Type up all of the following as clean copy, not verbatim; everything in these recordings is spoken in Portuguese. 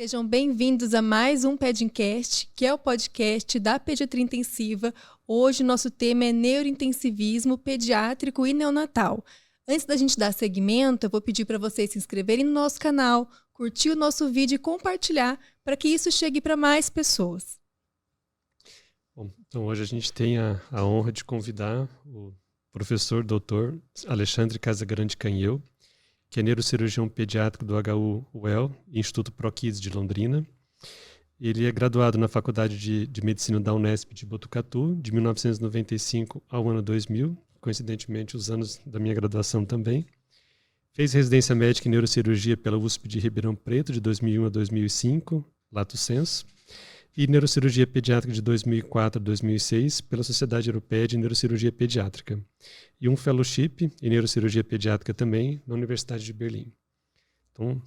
Sejam bem-vindos a mais um Pedincast, que é o podcast da Pediatria Intensiva. Hoje nosso tema é neurointensivismo pediátrico e neonatal. Antes da gente dar seguimento, eu vou pedir para vocês se inscreverem no nosso canal, curtir o nosso vídeo e compartilhar para que isso chegue para mais pessoas. Bom, então hoje a gente tem a honra de convidar o professor Dr. Alexandre Casagrande Canheu, que é neurocirurgião pediátrico do HU-UEL, Instituto ProKids de Londrina. Ele é graduado na Faculdade de Medicina da Unesp de Botucatu, de 1995 ao ano 2000, coincidentemente os anos da minha graduação também. Fez residência médica em neurocirurgia pela USP de Ribeirão Preto, de 2001 a 2005, lato sensu, e neurocirurgia pediátrica de 2004 a 2006 pela Sociedade Europeia de Neurocirurgia Pediátrica, e um fellowship em neurocirurgia pediátrica também na Universidade de Berlim. Então,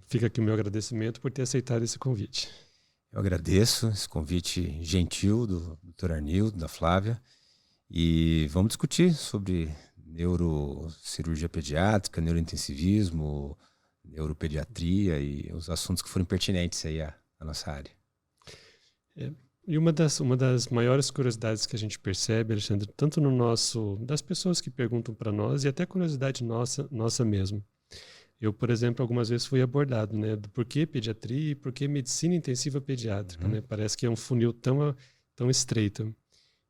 fica aqui o meu agradecimento por ter aceitado esse convite. Eu agradeço esse convite gentil do Dr. Arnildo, da Flávia, e vamos discutir sobre neurocirurgia pediátrica, neurointensivismo, neuropediatria e os assuntos que forem pertinentes aí à nossa área. E uma das maiores curiosidades que a gente percebe, Alexandre, tanto das pessoas que perguntam para nós e até curiosidade nossa mesmo. Eu, por exemplo, algumas vezes fui abordado, né, do porquê pediatria e porquê medicina intensiva pediátrica, né? Parece que é um funil tão estreito.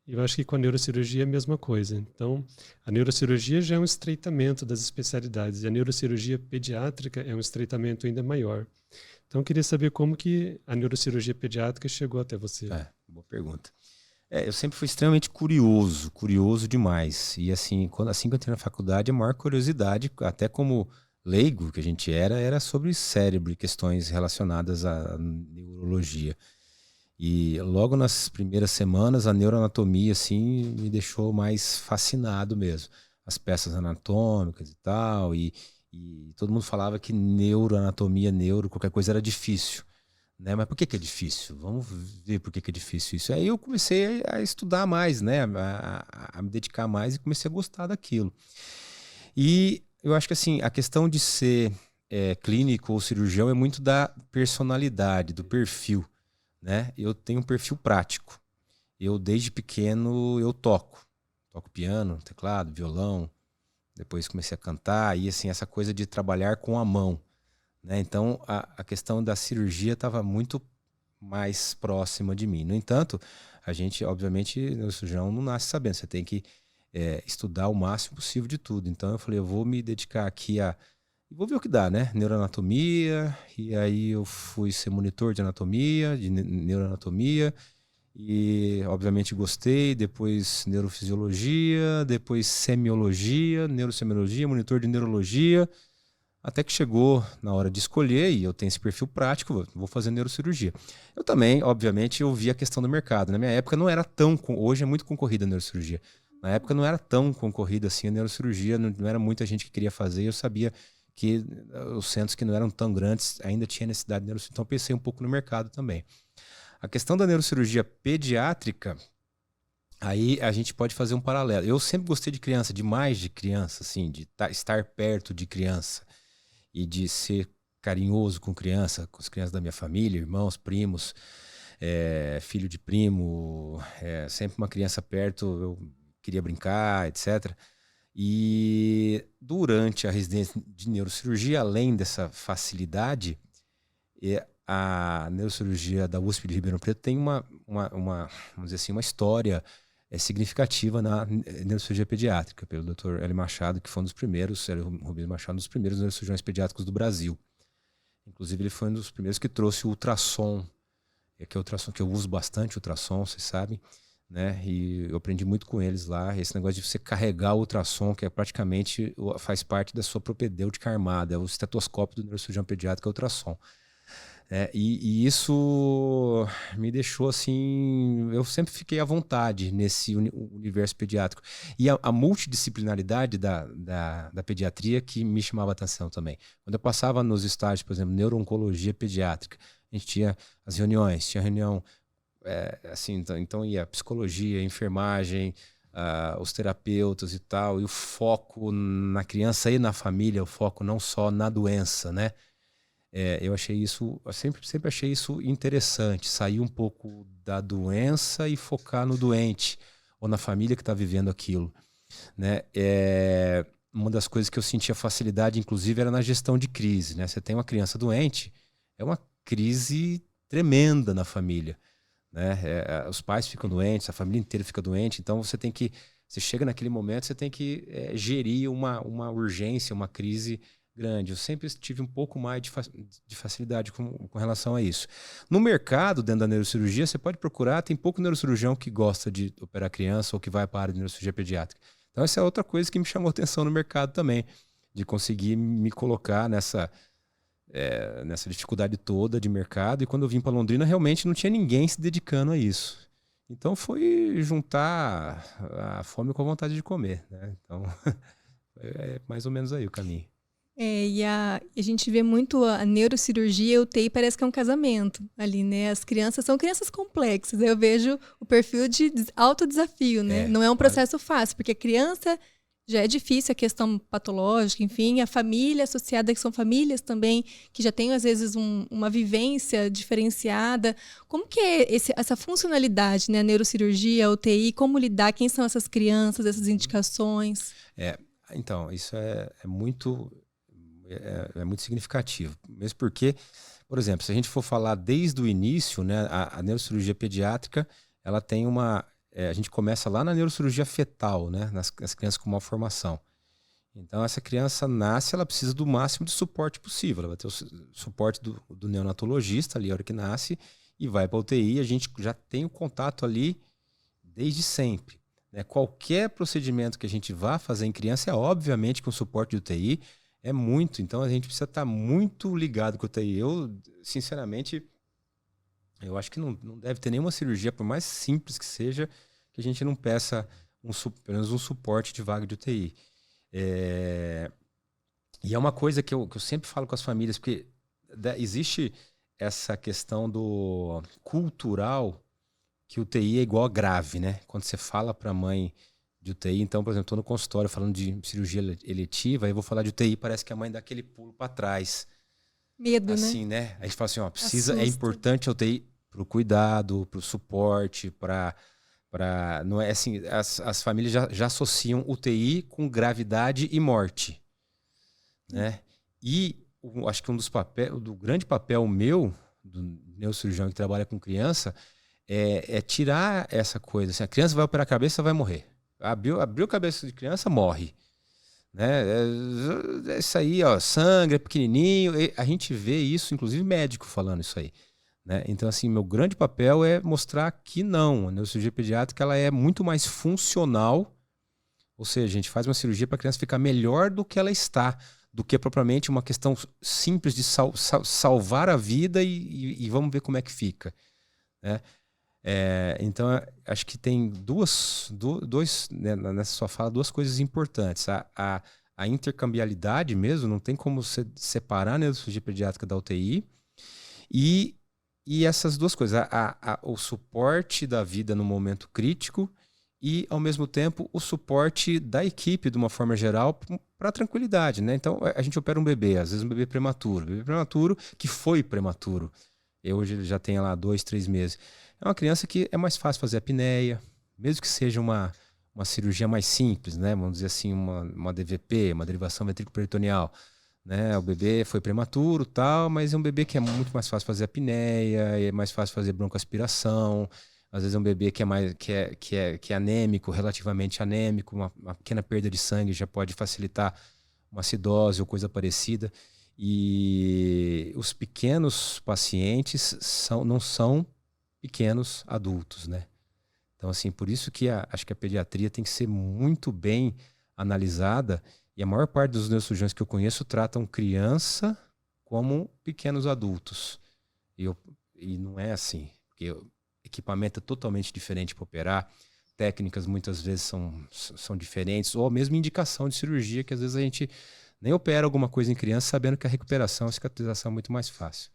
E eu acho que com a neurocirurgia é a mesma coisa. Então, a neurocirurgia já é um estreitamento das especialidades e a neurocirurgia pediátrica é um estreitamento ainda maior. Então, eu queria saber como que a neurocirurgia pediátrica chegou até você. Boa pergunta. Eu sempre fui extremamente curioso demais. E assim que eu entrei na faculdade, a maior curiosidade, até como leigo que a gente era sobre cérebro e questões relacionadas à neurologia. E logo nas primeiras semanas, a neuroanatomia assim, me deixou mais fascinado mesmo. As peças anatômicas e tal, e todo mundo falava que neuroanatomia, qualquer coisa era difícil, né? Mas por que é difícil? Vamos ver por que é difícil isso. Aí eu comecei a estudar mais, né? A me dedicar mais e comecei a gostar daquilo. E eu acho que assim, a questão de ser clínico ou cirurgião é muito da personalidade, do perfil, né? Eu tenho um perfil prático. Eu, desde pequeno, eu toco piano, teclado, violão. Depois comecei a cantar e assim, essa coisa de trabalhar com a mão, né? Então a questão da cirurgia estava muito mais próxima de mim. No entanto, a gente, obviamente, o cirurgião não nasce sabendo, você tem que estudar o máximo possível de tudo. Então eu falei, eu vou me dedicar aqui vou ver o que dá, né? Neuroanatomia, e aí eu fui ser monitor de anatomia, de neuroanatomia, e obviamente gostei, depois neurofisiologia, depois semiologia, neurosemiologia, monitor de neurologia, até que chegou na hora de escolher, e eu tenho esse perfil prático, vou fazer neurocirurgia. Eu também, obviamente, eu vi a questão do mercado. Na minha época não era hoje é muito concorrida a neurocirurgia. Na época não era tão concorrida assim a neurocirurgia, não era muita gente que queria fazer, e eu sabia que os centros que não eram tão grandes ainda tinha necessidade de neurocirurgia, então eu pensei um pouco no mercado também. A questão da neurocirurgia pediátrica, aí a gente pode fazer um paralelo. Eu sempre gostei de criança, demais de criança, assim, de estar perto de criança e de ser carinhoso com criança, com as crianças da minha família, irmãos, primos, filho de primo, sempre uma criança perto, eu queria brincar, etc. E durante a residência de neurocirurgia, além dessa facilidade, a neurocirurgia da USP de Ribeirão Preto tem vamos dizer assim, uma história significativa na neurocirurgia pediátrica, pelo Dr. Hélio Machado, que foi um dos primeiros, Hélio Rubens Machado, um dos primeiros neurocirurgiões pediátricos do Brasil. Inclusive, ele foi um dos primeiros que trouxe o ultrassom, que é o ultrassom, que eu uso bastante ultrassom, vocês sabem, né? E eu aprendi muito com eles lá, esse negócio de você carregar o ultrassom, que praticamente faz parte da sua propedêutica armada, é o estetoscópio do neurocirurgião pediátrico, é o ultrassom. E isso me deixou assim, eu sempre fiquei à vontade nesse universo pediátrico. E a multidisciplinaridade da pediatria que me chamava a atenção também. Quando eu passava nos estágios, por exemplo, neuro-oncologia pediátrica, a gente tinha as reuniões, tinha reunião, assim, então ia psicologia, enfermagem, os terapeutas e tal, e o foco na criança e na família, o foco não só na doença, né? eu sempre achei isso interessante, sair um pouco da doença e focar no doente ou na família que está vivendo aquilo, né? Uma das coisas que eu sentia facilidade, inclusive, era na gestão de crise, né? Você tem uma criança doente, é uma crise tremenda na família, né? Os pais ficam doentes, a família inteira fica doente, então você chega naquele momento, você tem que gerir uma urgência, uma crise grande. Eu sempre tive um pouco mais de facilidade com relação a isso. No mercado, dentro da neurocirurgia, você pode procurar, tem pouco neurocirurgião que gosta de operar criança ou que vai para a área de neurocirurgia pediátrica. Então essa é outra coisa que me chamou atenção no mercado também, de conseguir me colocar nessa dificuldade toda de mercado. E quando eu vim para Londrina, realmente não tinha ninguém se dedicando a isso. Então foi juntar a fome com a vontade de comer, né? Então é mais ou menos aí o caminho. E a gente vê muito a neurocirurgia, a UTI parece que é um casamento ali, né? As crianças são crianças complexas. Eu vejo o perfil de alto desafio, né? Não é um processo fácil, porque a criança já é difícil, a questão patológica, enfim, a família associada, que são famílias também, que já têm, às vezes, uma vivência diferenciada. Como que é essa funcionalidade, né? A neurocirurgia, a UTI, como lidar, quem são essas crianças, essas indicações? Então, isso é muito significativo. Mesmo porque, por exemplo, se a gente for falar desde o início, né, a neurocirurgia pediátrica, ela tem a gente começa lá na neurocirurgia fetal, né, nas crianças com malformação. Então, essa criança nasce, ela precisa do máximo de suporte possível. Ela vai ter o suporte do neonatologista ali, a hora que nasce, e vai para a UTI. A gente já tem o contato ali desde sempre. Né? Qualquer procedimento que a gente vá fazer em criança é obviamente com suporte de UTI. É muito, então a gente precisa estar muito ligado com o UTI. Eu, sinceramente, eu acho que não deve ter nenhuma cirurgia, por mais simples que seja, que a gente não peça pelo menos um suporte de vaga de UTI. E é uma coisa que eu sempre falo com as famílias, porque existe essa questão do cultural, que UTI é igual a grave, né? Quando você fala para a mãe de UTI, então, por exemplo, estou no consultório falando de cirurgia eletiva, aí eu vou falar de UTI, parece que a mãe dá aquele pulo para trás. Medo, assim, né? A gente fala assim, é importante a UTI para o cuidado, para o suporte, não é assim, as famílias já associam UTI com gravidade e morte, né? E acho que do grande papel meu, do neurocirurgião que trabalha com criança, é tirar essa coisa. Assim, a criança vai operar a cabeça, vai morrer. Abriu a cabeça de criança, morre. Né? Isso aí, sangue é pequenininho. A gente vê isso, inclusive médico falando isso aí. Né? Então, assim, meu grande papel é mostrar que não. A neurocirurgia pediátrica ela é muito mais funcional. Ou seja, a gente faz uma cirurgia para a criança ficar melhor do que ela está, do que propriamente uma questão simples de salvar a vida e vamos ver como é que fica. Né? Então, acho que tem né, nessa sua fala, duas coisas importantes. A intercambialidade mesmo, não tem como você separar a neurocirurgia pediátrica da UTI. E essas duas coisas, o suporte da vida no momento crítico e, ao mesmo tempo, o suporte da equipe, de uma forma geral, para a tranquilidade. Né? Então, a gente opera um bebê, às vezes um bebê prematuro que foi prematuro. Hoje ele já tem lá 2, 3 meses. É uma criança que é mais fácil fazer apneia, mesmo que seja uma cirurgia mais simples, né? Vamos dizer assim, uma DVP, uma derivação ventrículo-peritoneal. Né? O bebê foi prematuro, tal, mas é um bebê que é muito mais fácil fazer apneia, é mais fácil fazer broncoaspiração. Às vezes é um bebê que é anêmico, relativamente anêmico, uma pequena perda de sangue já pode facilitar uma acidose ou coisa parecida. E os pequenos pacientes não são pequenos adultos, né? Então, assim, por isso que acho que a pediatria tem que ser muito bem analisada, e a maior parte dos neurocirurgiões que eu conheço tratam criança como pequenos adultos. E não é assim, porque o equipamento é totalmente diferente para operar, técnicas muitas vezes são diferentes, ou a mesma indicação de cirurgia, que às vezes a gente nem opera alguma coisa em criança sabendo que a recuperação, a cicatrização é muito mais fácil.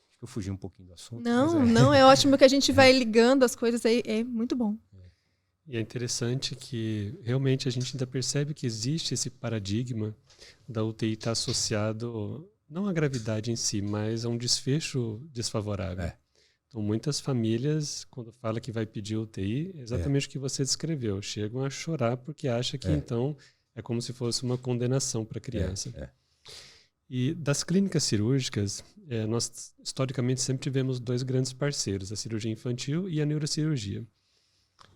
Acho que eu fugi um pouquinho do assunto. Não, é ótimo que a gente vai ligando as coisas aí, é muito bom. E é interessante que realmente a gente ainda percebe que existe esse paradigma da UTI estar associado não a gravidade em si, mas a um desfecho desfavorável. Então, muitas famílias, quando fala que vai pedir UTI, é exatamente o que você descreveu. Chegam a chorar porque acham que, então, é como se fosse uma condenação para a criança. E das clínicas cirúrgicas, nós, historicamente, sempre tivemos 2 grandes parceiros, a cirurgia infantil e a neurocirurgia.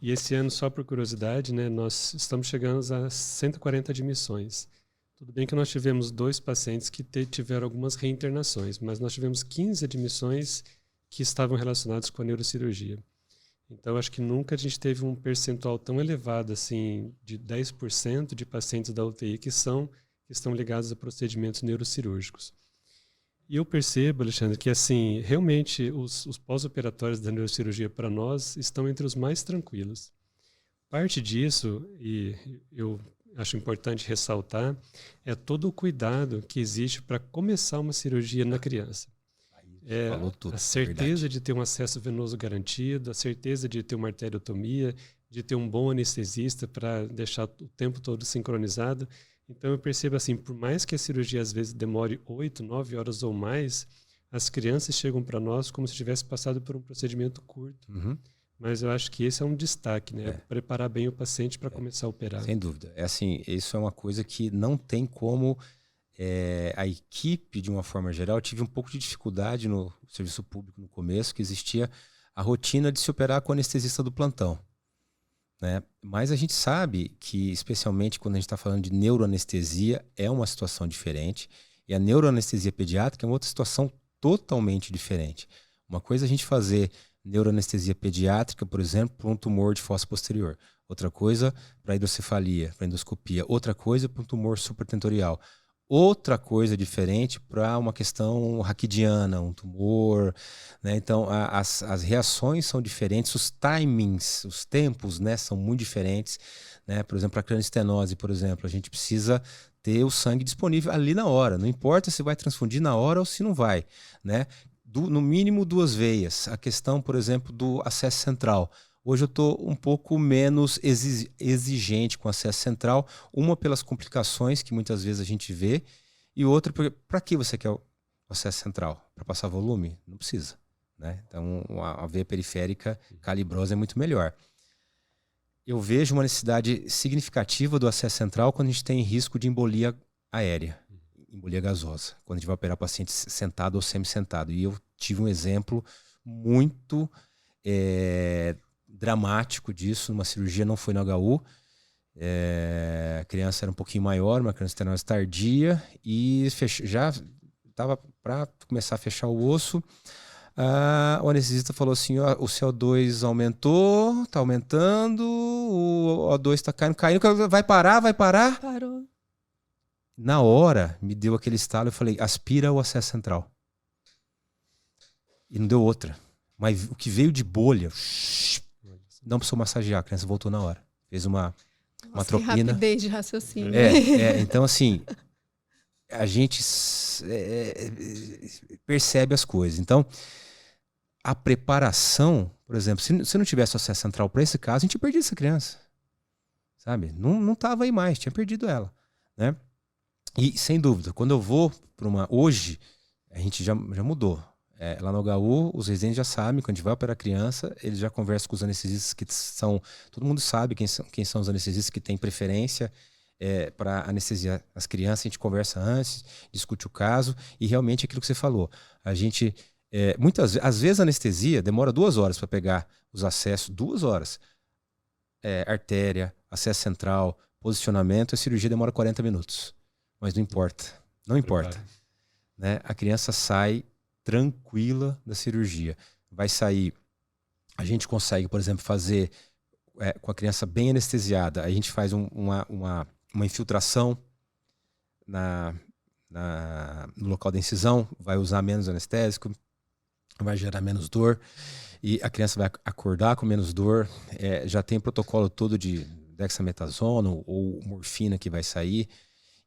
E esse ano, só por curiosidade, né, nós estamos chegando a 140 admissões. Tudo bem que nós tivemos 2 pacientes que tiveram algumas reinternações, mas nós tivemos 15 admissões que estavam relacionados com a neurocirurgia. Então, acho que nunca a gente teve um percentual tão elevado assim, de 10% de pacientes da UTI que estão ligados a procedimentos neurocirúrgicos. E eu percebo, Alexandre, que assim, realmente os pós-operatórios da neurocirurgia para nós estão entre os mais tranquilos. Parte disso, e eu acho importante ressaltar, é todo o cuidado que existe para começar uma cirurgia na criança. Falou tudo, a certeza de ter um acesso venoso garantido, a certeza de ter uma arteriotomia, de ter um bom anestesista para deixar o tempo todo sincronizado. Então eu percebo assim, por mais que a cirurgia às vezes demore 8, 9 horas ou mais, as crianças chegam para nós como se tivesse passado por um procedimento curto. Mas eu acho que esse é um destaque, né? Preparar bem o paciente para começar a operar. Sem dúvida. Assim, isso é uma coisa que não tem como... a equipe, de uma forma geral, eu tive um pouco de dificuldade no serviço público no começo, que existia a rotina de se operar com o anestesista do plantão. Né? Mas a gente sabe que, especialmente quando a gente está falando de neuroanestesia, é uma situação diferente. E a neuroanestesia pediátrica é uma outra situação totalmente diferente. Uma coisa é a gente fazer neuroanestesia pediátrica, por exemplo, para um tumor de fossa posterior. Outra coisa para hidrocefalia, para endoscopia. Outra coisa para um tumor supratentorial. Outra coisa diferente para uma questão raquidiana, um tumor, né? Então as reações são diferentes, os timings, os tempos, né, são muito diferentes, né? Por exemplo, a crânioestenose, por exemplo, a gente precisa ter o sangue disponível ali na hora, não importa se vai transfundir na hora ou se não vai, né? No mínimo 2 veias. A questão, por exemplo, do acesso central. Hoje eu estou um pouco menos exigente com acesso central, uma pelas complicações que muitas vezes a gente vê, e outra porque para que você quer o acesso central? Para passar volume? Não precisa. Né? Então a veia periférica calibrosa é muito melhor. Eu vejo uma necessidade significativa do acesso central quando a gente tem risco de embolia aérea, embolia gasosa, quando a gente vai operar paciente sentado ou semi-sentado. E eu tive um exemplo muito... dramático disso, numa cirurgia, não foi no HU, a criança era um pouquinho maior, uma crânioestenose tardia, e já estava para começar a fechar o osso. O anestesista falou assim, ó, o CO2 aumentou, está aumentando, o O2 está caindo, vai parar? Parou. Na hora, me deu aquele estalo, eu falei, aspira o acesso central. E não deu outra. Mas o que veio de bolha... Não precisou massagear, a criança voltou na hora. Fez uma atropina. Que rapidez de raciocínio. Então, assim, a gente percebe as coisas. Então, a preparação, por exemplo, se não tivesse acesso central para esse caso, a gente tinha perdido essa criança. Sabe? Não estava aí mais, tinha perdido ela. Né? E, sem dúvida, quando eu vou para uma... Hoje, a gente já mudou. Lá no HU, os residentes já sabem, quando a gente vai operar a criança, eles já conversam com os anestesistas que são... Todo mundo sabe quem são os anestesistas que têm preferência para anestesiar as crianças. A gente conversa antes, discute o caso, e realmente aquilo que você falou. A gente, às vezes a anestesia demora 2 horas para pegar os acessos, 2 horas. Artéria, acesso central, posicionamento, a cirurgia demora 40 minutos. Mas não importa, não importa. Né? A criança sai tranquila da cirurgia. Vai sair, a gente consegue, por exemplo, fazer com a criança bem anestesiada, a gente faz uma infiltração no local da incisão, vai usar menos anestésico, vai gerar menos dor, e a criança vai acordar com menos dor. Já tem protocolo todo de dexametasona ou morfina que vai sair,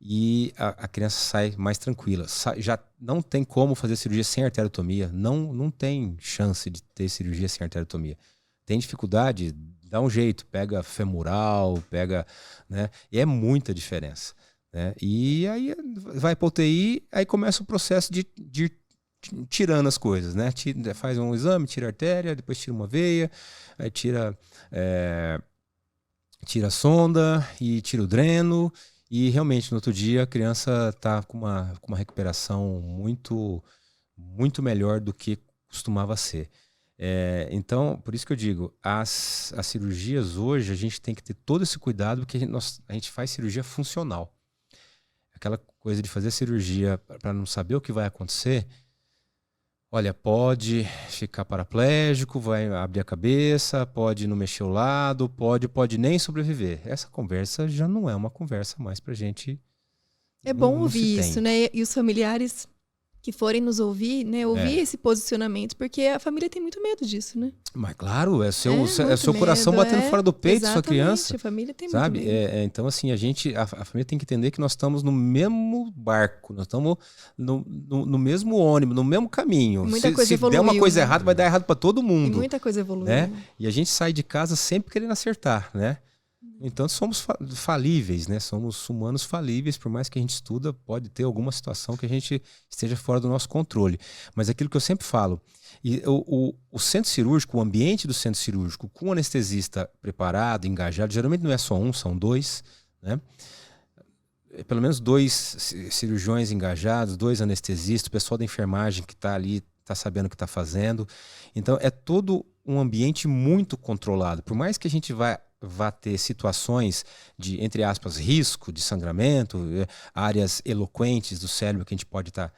e a criança sai mais tranquila. Já não tem como fazer cirurgia sem arteriotomia, não tem chance de ter cirurgia sem arteriotomia. Tem dificuldade, dá um jeito, pega femoral, né? E é muita diferença. né? E aí vai para UTI, aí começa o processo de ir tirando as coisas, né? Faz um exame, tira a artéria, depois tira uma veia, aí tira a sonda e tira o dreno. E realmente, no outro dia, a criança está com uma recuperação muito, muito melhor do que costumava ser. Então, por isso que eu digo, as cirurgias hoje, a gente tem que ter todo esse cuidado, porque a gente faz cirurgia funcional. Aquela coisa de fazer cirurgia para não saber o que vai acontecer, olha, pode ficar paraplégico, vai abrir a cabeça, pode não mexer o lado, pode nem sobreviver. Essa conversa já não é uma conversa mais pra gente. É bom ouvir isso, né? E os familiares que forem nos ouvir, né? Ouvir esse posicionamento, porque a família tem muito medo disso, né? Mas claro, é seu coração batendo fora do peito, sua criança. A família tem sabe? Muito medo. Então, assim, a família tem que entender que nós estamos no mesmo barco, nós estamos no mesmo ônibus, no mesmo caminho. Se der uma coisa errada, vai dar errado para todo mundo. E muita coisa evoluiu. Né? E a gente sai de casa sempre querendo acertar, né? Então somos falíveis, né? Somos humanos falíveis, por mais que a gente estuda, pode ter alguma situação que a gente esteja fora do nosso controle. Mas aquilo que eu sempre falo, o centro cirúrgico, o ambiente do centro cirúrgico, com o anestesista preparado, engajado, geralmente não é só um, são dois, né? Pelo menos 2 cirurgiões engajados, 2 anestesistas, o pessoal da enfermagem que está ali, está sabendo o que está fazendo. Então é todo um ambiente muito controlado. Por mais que a gente vá ter situações de, entre aspas, risco de sangramento, áreas eloquentes do cérebro que a gente pode estar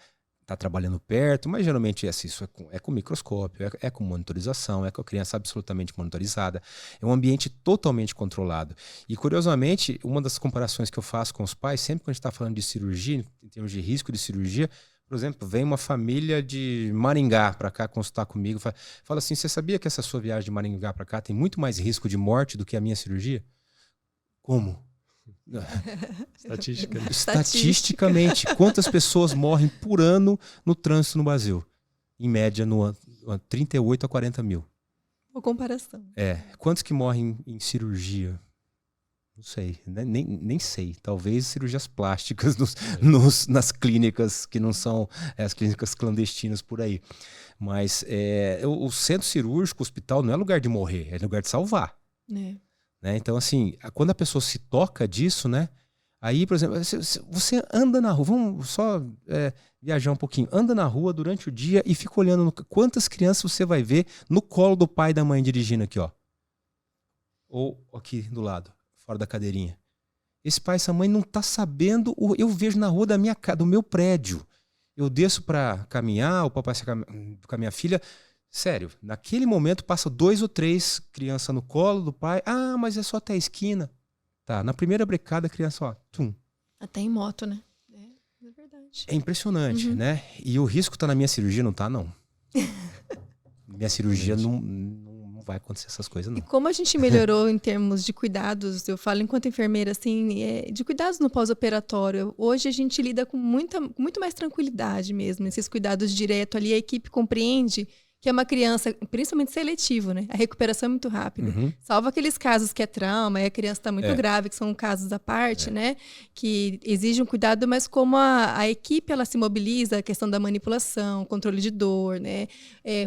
trabalhando perto, mas geralmente isso é com microscópio, é com monitorização, é com a criança absolutamente monitorizada. É um ambiente totalmente controlado. E, curiosamente, uma das comparações que eu faço com os pais, sempre que a gente está falando de cirurgia, em termos de risco de cirurgia, por exemplo, vem uma família de Maringá para cá consultar comigo, fala assim, você sabia que essa sua viagem de Maringá para cá tem muito mais risco de morte do que a minha cirurgia? Como? Estatisticamente, quantas pessoas morrem por ano no trânsito no Brasil? Em média, 38 a 40 mil. Uma comparação. Quantos que morrem em cirurgia? Não sei, nem sei. Talvez cirurgias plásticas nas clínicas que não são as clínicas clandestinas por aí. Mas o centro cirúrgico, o hospital, não é lugar de morrer, é lugar de salvar. Né? Então, assim, quando a pessoa se toca disso, né? Aí, por exemplo, você anda na rua, vamos só viajar um pouquinho, anda na rua durante o dia e fica olhando quantas crianças você vai ver no colo do pai e da mãe dirigindo aqui, ó. Ou aqui do lado. Fora da cadeirinha. Esse pai e essa mãe não tá sabendo. Eu vejo na rua do meu prédio. Eu desço para caminhar, o papai com a minha filha. Sério, naquele momento passa 2 ou 3 crianças no colo do pai. Ah, mas é só até a esquina. Tá, na primeira brecada a criança, ó, tum. Até em moto, né? É verdade. É impressionante, né? E o risco tá na minha cirurgia, não tá, não. Minha cirurgia não vai acontecer essas coisas, não. E como a gente melhorou em termos de cuidados, eu falo enquanto enfermeira, assim, de cuidados no pós-operatório. Hoje a gente lida com muito mais tranquilidade mesmo, esses cuidados direto ali, a equipe compreende que é uma criança, principalmente seletivo, né? A recuperação é muito rápida. Salvo aqueles casos que é trauma, e a criança está muito grave, que são casos à parte, né? Que exigem um cuidado, mas como a equipe ela se mobiliza, a questão da manipulação, controle de dor, né?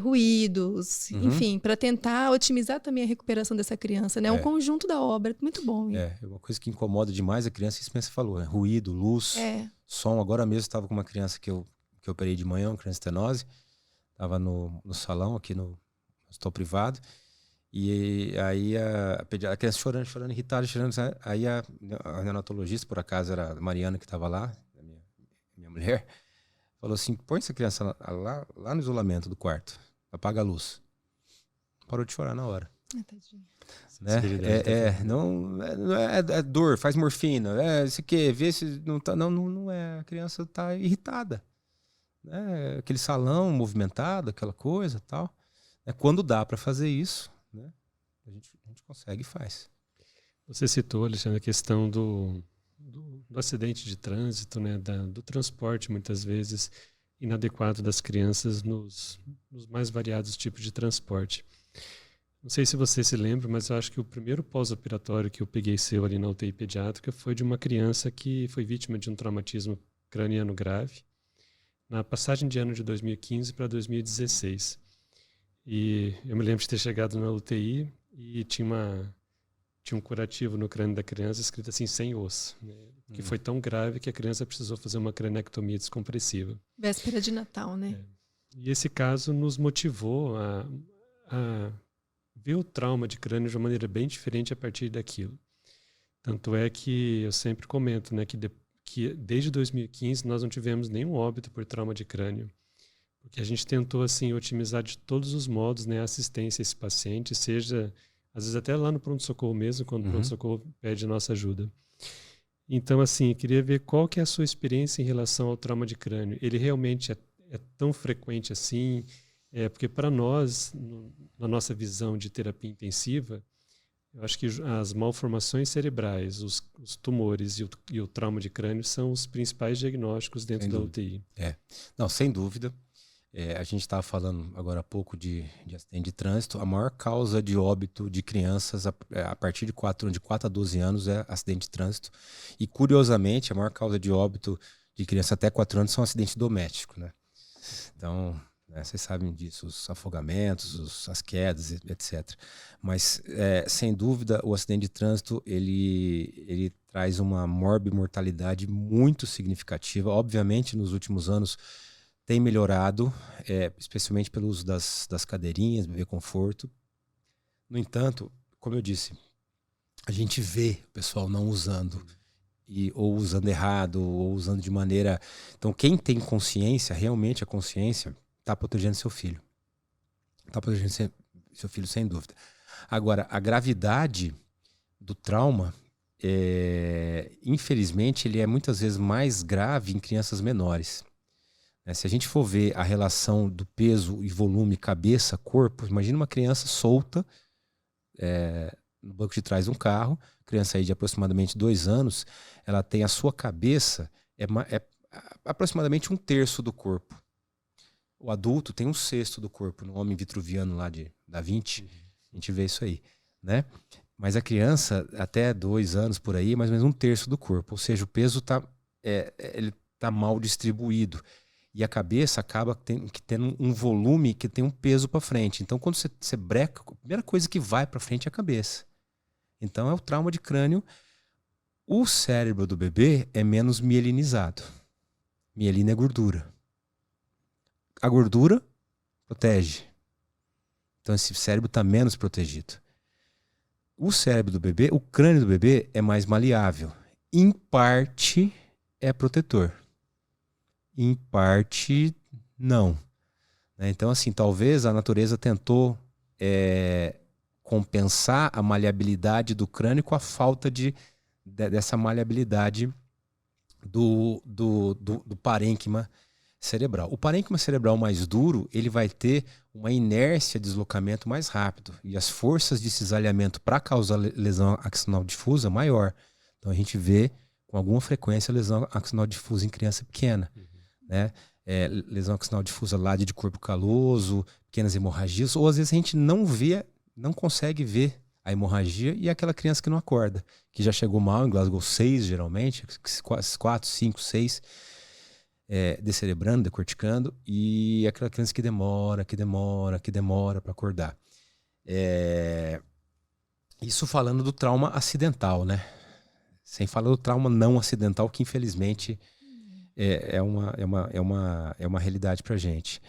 Ruídos, enfim, para tentar otimizar também a recuperação dessa criança, né? Um conjunto da obra, muito bom. É uma coisa que incomoda demais a criança, isso que você falou, né? Ruído, luz, som. Agora mesmo estava com uma criança que eu operei de manhã, uma criança estenose. Estava no salão aqui no hospital privado. E aí a criança chorando, irritada, chorando. Aí a neonatologista, por acaso era a Mariana que estava lá, minha mulher, falou assim, põe essa criança lá no isolamento do quarto, apaga a luz. Parou de chorar na hora. Tadinha. Né? Não é dor, faz morfina, isso aqui, vê se não tá, não é, a criança está irritada. Aquele salão movimentado, aquela coisa tal. Quando dá para fazer isso, né, a gente consegue e faz. Você citou, Alexandre, a questão do acidente de trânsito, né, do transporte, muitas vezes, inadequado das crianças nos mais variados tipos de transporte. Não sei se você se lembra, mas eu acho que o primeiro pós-operatório que eu peguei seu ali na UTI pediátrica foi de uma criança que foi vítima de um traumatismo craniano grave na passagem de ano de 2015 para 2016. E eu me lembro de ter chegado na UTI e tinha um curativo no crânio da criança escrito assim, sem osso, né? Que foi tão grave que a criança precisou fazer uma cranectomia descompressiva. Véspera de Natal, né? E esse caso nos motivou a ver o trauma de crânio de uma maneira bem diferente a partir daquilo. Tanto é que eu sempre comento, né, que desde 2015 nós não tivemos nenhum óbito por trauma de crânio, porque a gente tentou assim otimizar de todos os modos, né, a assistência a esse paciente, seja às vezes até lá no pronto-socorro mesmo, quando o pronto-socorro pede a nossa ajuda. Então, assim, eu queria ver qual que é a sua experiência em relação ao trauma de crânio. Ele realmente é tão frequente assim? Porque para nós, na nossa visão de terapia intensiva, eu acho que as malformações cerebrais, os tumores e o trauma de crânio são os principais diagnósticos dentro da UTI. Não, sem dúvida. A gente estava falando agora há pouco de acidente de trânsito. A maior causa de óbito de crianças a partir de 4 a 12 anos é acidente de trânsito. E, curiosamente, a maior causa de óbito de criança até 4 anos são acidente doméstico, né? Então, vocês sabem disso, os afogamentos, as quedas, etc. Mas, sem dúvida, o acidente de trânsito ele traz uma morbimortalidade muito significativa. Obviamente, nos últimos anos, tem melhorado, especialmente pelo uso das cadeirinhas, bebê conforto. No entanto, como eu disse, a gente vê o pessoal não usando, ou usando errado, ou usando de maneira... Então, quem tem consciência, realmente a consciência, está protegendo seu filho. Está protegendo seu filho, sem dúvida. Agora, a gravidade do trauma, infelizmente, ele é muitas vezes mais grave em crianças menores. Se a gente for ver a relação do peso e volume cabeça-corpo, imagina uma criança solta no banco de trás de um carro, criança aí de aproximadamente 2 anos, ela tem a sua cabeça, aproximadamente 1/3 do corpo. O adulto tem 1/6 do corpo, no homem vitruviano lá de Da Vinci, a gente vê isso aí, né? Mas a criança, até 2 anos por aí, mais ou menos 1/3 do corpo, ou seja, o peso ele tá mal distribuído. E a cabeça acaba tendo um volume que tem um peso para frente. Então, quando você breca, a primeira coisa que vai para frente é a cabeça. Então, é o trauma de crânio. O cérebro do bebê é menos mielinizado. Mielina é gordura. A gordura protege. Então, esse cérebro está menos protegido. O cérebro do bebê, o crânio do bebê é mais maleável. Em parte, é protetor. Em parte, não. Então, assim, talvez a natureza tentou compensar a maleabilidade do crânio com a falta dessa maleabilidade do parênquima cerebral. O parênquima cerebral mais duro, ele vai ter uma inércia de deslocamento mais rápido e as forças de cisalhamento para causar lesão axonal difusa maior. Então, a gente vê com alguma frequência lesão axonal difusa em criança pequena. Né? Lesão axonal difusa lá de corpo caloso, pequenas hemorragias, ou às vezes a gente não consegue ver a hemorragia e aquela criança que não acorda, que já chegou mal em Glasgow 6, geralmente, 4, 5, 6, descerebrando, decorticando, e aquela criança que demora para acordar. Isso falando do trauma acidental, né? Sem falar do trauma não acidental, que infelizmente é uma realidade para a gente.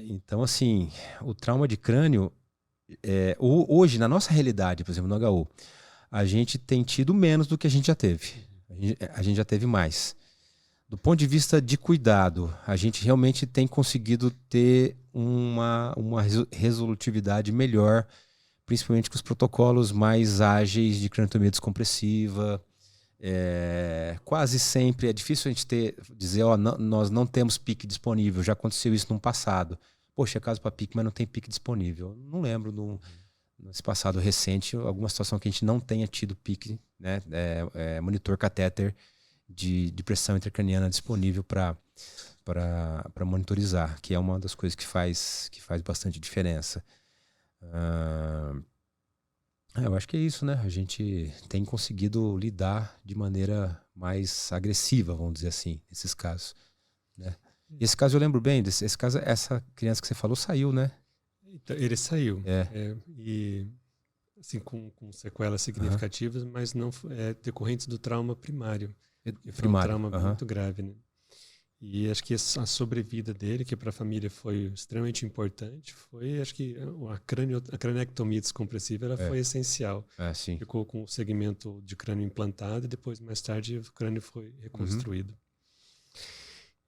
Então, assim, o trauma de crânio, hoje, na nossa realidade, por exemplo, no HU, a gente tem tido menos do que a gente já teve. A gente já teve mais. Do ponto de vista de cuidado, a gente realmente tem conseguido ter uma resolutividade melhor, principalmente com os protocolos mais ágeis de craniotomia descompressiva. Quase sempre é difícil a gente dizer, nós não temos pique disponível, já aconteceu isso no passado. Poxa, é caso para pique, mas não tem pique disponível. Não lembro nesse passado recente alguma situação que a gente não tenha tido pique, né? Monitor catéter de pressão intracraniana disponível para monitorizar, que é uma das coisas que faz bastante diferença. Eu acho que é isso, né? A gente tem conseguido lidar de maneira mais agressiva, vamos dizer assim, nesses casos, né? Esse caso eu lembro bem, esse caso, essa criança que você falou saiu, né? Então, ele saiu. É. E assim, com sequelas significativas, mas não decorrentes do trauma primário. Que foi um trauma muito grave, né? E acho que a sobrevida dele, que para a família foi extremamente importante, foi, acho que a cranectomia descompressiva ela foi essencial. Sim. Ficou com o segmento de crânio implantado e depois, mais tarde, o crânio foi reconstruído.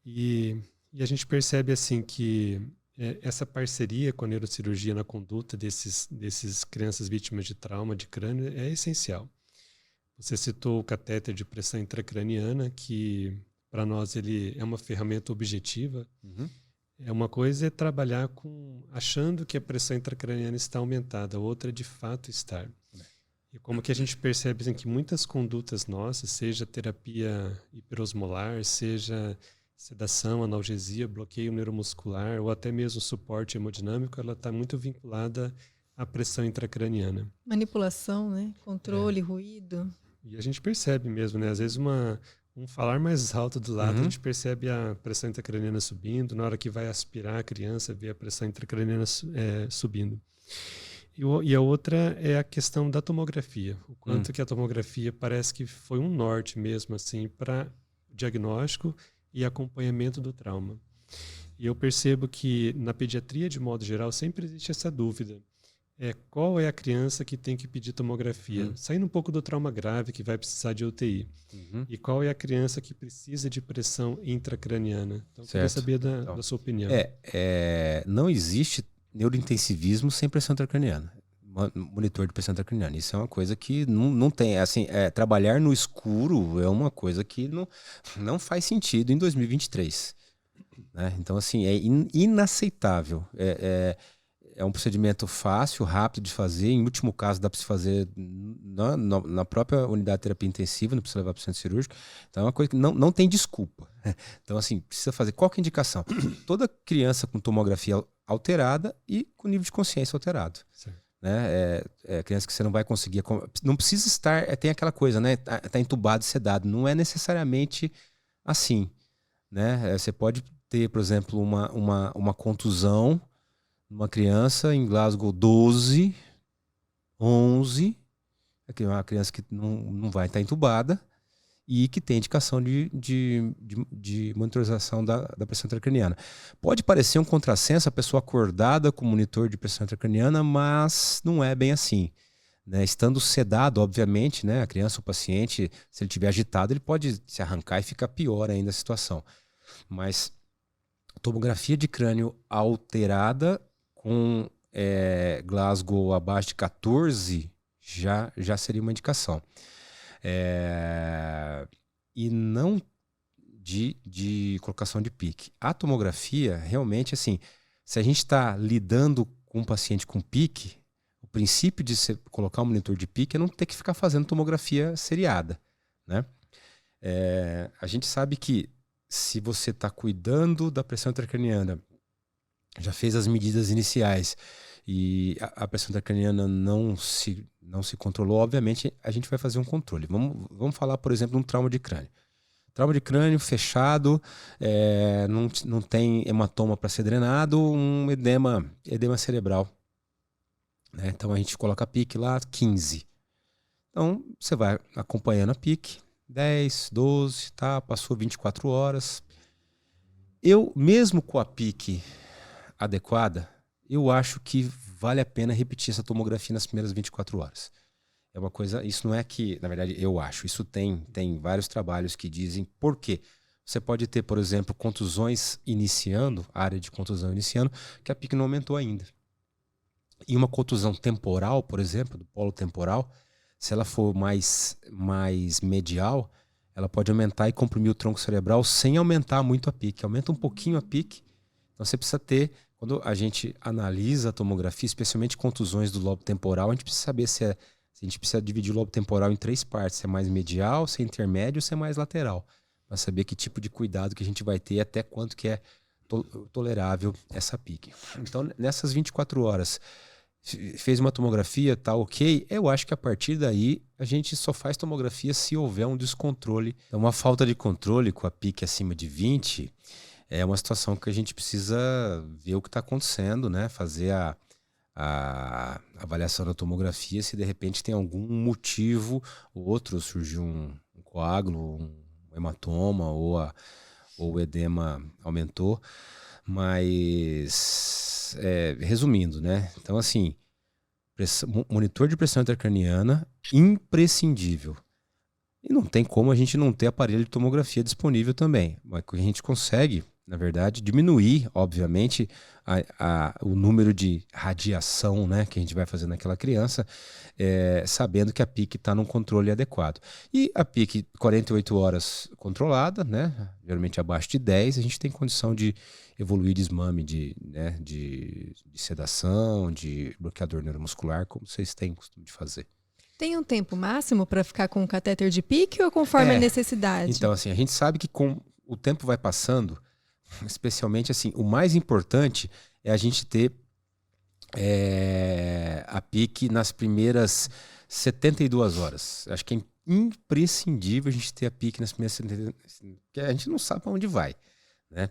E a gente percebe assim que essa parceria com a neurocirurgia na conduta desses crianças vítimas de trauma de crânio é essencial. Você citou o catéter de pressão intracraniana, que para nós ele é uma ferramenta objetiva. Uma coisa é trabalhar achando que a pressão intracraniana está aumentada, a outra é de fato estar. E como que a gente percebe assim, que muitas condutas nossas, seja terapia hiperosmolar, seja sedação, analgesia, bloqueio neuromuscular ou até mesmo suporte hemodinâmico, ela está muito vinculada à pressão intracraniana. Manipulação, né? Controle, ruído. E a gente percebe mesmo, né? Às vezes um falar mais alto do lado, a gente percebe a pressão intracraniana subindo, na hora que vai aspirar a criança, vê a pressão intracraniana subindo. E a outra é a questão da tomografia. O quanto que a tomografia parece que foi um norte mesmo, assim, para diagnóstico e acompanhamento do trauma. E eu percebo que na pediatria, de modo geral, sempre existe essa dúvida. Qual é a criança que tem que pedir tomografia? Saindo um pouco do trauma grave, que vai precisar de UTI. E qual é a criança que precisa de pressão intracraniana? Então, eu queria saber da sua opinião. Não existe neurointensivismo sem pressão intracraniana. Monitor de pressão intracraniana. Isso é uma coisa que não tem. Assim, trabalhar no escuro é uma coisa que não faz sentido em 2023. Né? Então, assim, é inaceitável. É um procedimento fácil, rápido de fazer. Em último caso, dá para se fazer na própria unidade de terapia intensiva, não precisa levar para o centro cirúrgico. Então, é uma coisa que não tem desculpa. Então, assim, precisa fazer. Qual que é a indicação? Toda criança com tomografia alterada e com nível de consciência alterado. Certo. Né? Criança que você não vai conseguir. Não precisa estar. Tem aquela coisa, né? Tá entubado e sedado. Não é necessariamente assim. Né? Você pode ter, por exemplo, uma contusão. Uma criança em Glasgow 12, 11, uma criança que não vai estar entubada e que tem indicação de monitorização da pressão intracraniana. Pode parecer um contrassenso a pessoa acordada com monitor de pressão intracraniana, mas não é bem assim. Né? Estando sedado, obviamente, né? A criança, o paciente, se ele estiver agitado, ele pode se arrancar e ficar pior ainda a situação. Mas tomografia de crânio alterada com Glasgow abaixo de 14 já seria uma indicação. E não de colocação de PIC. A tomografia, realmente, assim, se a gente está lidando com um paciente com PIC, o princípio de você colocar um monitor de PIC é não ter que ficar fazendo tomografia seriada. Né? A gente sabe que se você está cuidando da pressão intracraniana, já fez as medidas iniciais e a pressão intracraniana não se controlou, obviamente a gente vai fazer um controle. Vamos falar, por exemplo, de um trauma de crânio. Trauma de crânio fechado, não tem hematoma para ser drenado, um edema cerebral. Né? Então a gente coloca a PIC lá, 15. Então você vai acompanhando a PIC, 10, 12, tá? Passou 24 horas. Eu, mesmo com a PIC adequada, eu acho que vale a pena repetir essa tomografia nas primeiras 24 horas. É uma coisa, isso não é que, na verdade, eu acho, isso tem vários trabalhos que dizem por quê. Você pode ter, por exemplo, contusões iniciando, área de contusão iniciando, que a PIC não aumentou ainda. E uma contusão temporal, por exemplo, do polo temporal, se ela for mais medial, ela pode aumentar e comprimir o tronco cerebral sem aumentar muito a PIC. Aumenta um pouquinho a PIC. Então você precisa ter, quando a gente analisa a tomografia, especialmente contusões do lobo temporal, a gente precisa saber se a gente precisa dividir o lobo temporal em 3 partes, se é mais medial, se é intermédio ou se é mais lateral, para saber que tipo de cuidado que a gente vai ter, até quanto que é tolerável essa PIC. Então, nessas 24 horas, fez uma tomografia, tá ok, eu acho que a partir daí a gente só faz tomografia se houver um descontrole. Então, uma falta de controle com a PIC acima de 20 é uma situação que a gente precisa ver o que está acontecendo, né? Fazer a avaliação da tomografia, se de repente tem algum motivo ou outro, surgiu um coágulo, um hematoma ou o edema aumentou. Mas, resumindo, né? Então, assim, monitor de pressão intracraniana, imprescindível. E não tem como a gente não ter aparelho de tomografia disponível também. Mas a gente consegue, na verdade, diminuir, obviamente, o número de radiação, né, que a gente vai fazer naquela criança, sabendo que a PIC está num controle adequado. E a PIC 48 horas controlada, né, geralmente abaixo de 10, a gente tem condição de evoluir desmame de sedação, de bloqueador neuromuscular, como vocês têm costume de fazer. Tem um tempo máximo para ficar com o catéter de PIC ou conforme a necessidade? Então, assim, a gente sabe que com o tempo vai passando, especialmente assim, o mais importante é a gente ter a PIC nas primeiras 72 horas. Acho que é imprescindível a gente ter a PIC nas primeiras 72 horas, porque a gente não sabe para onde vai, né?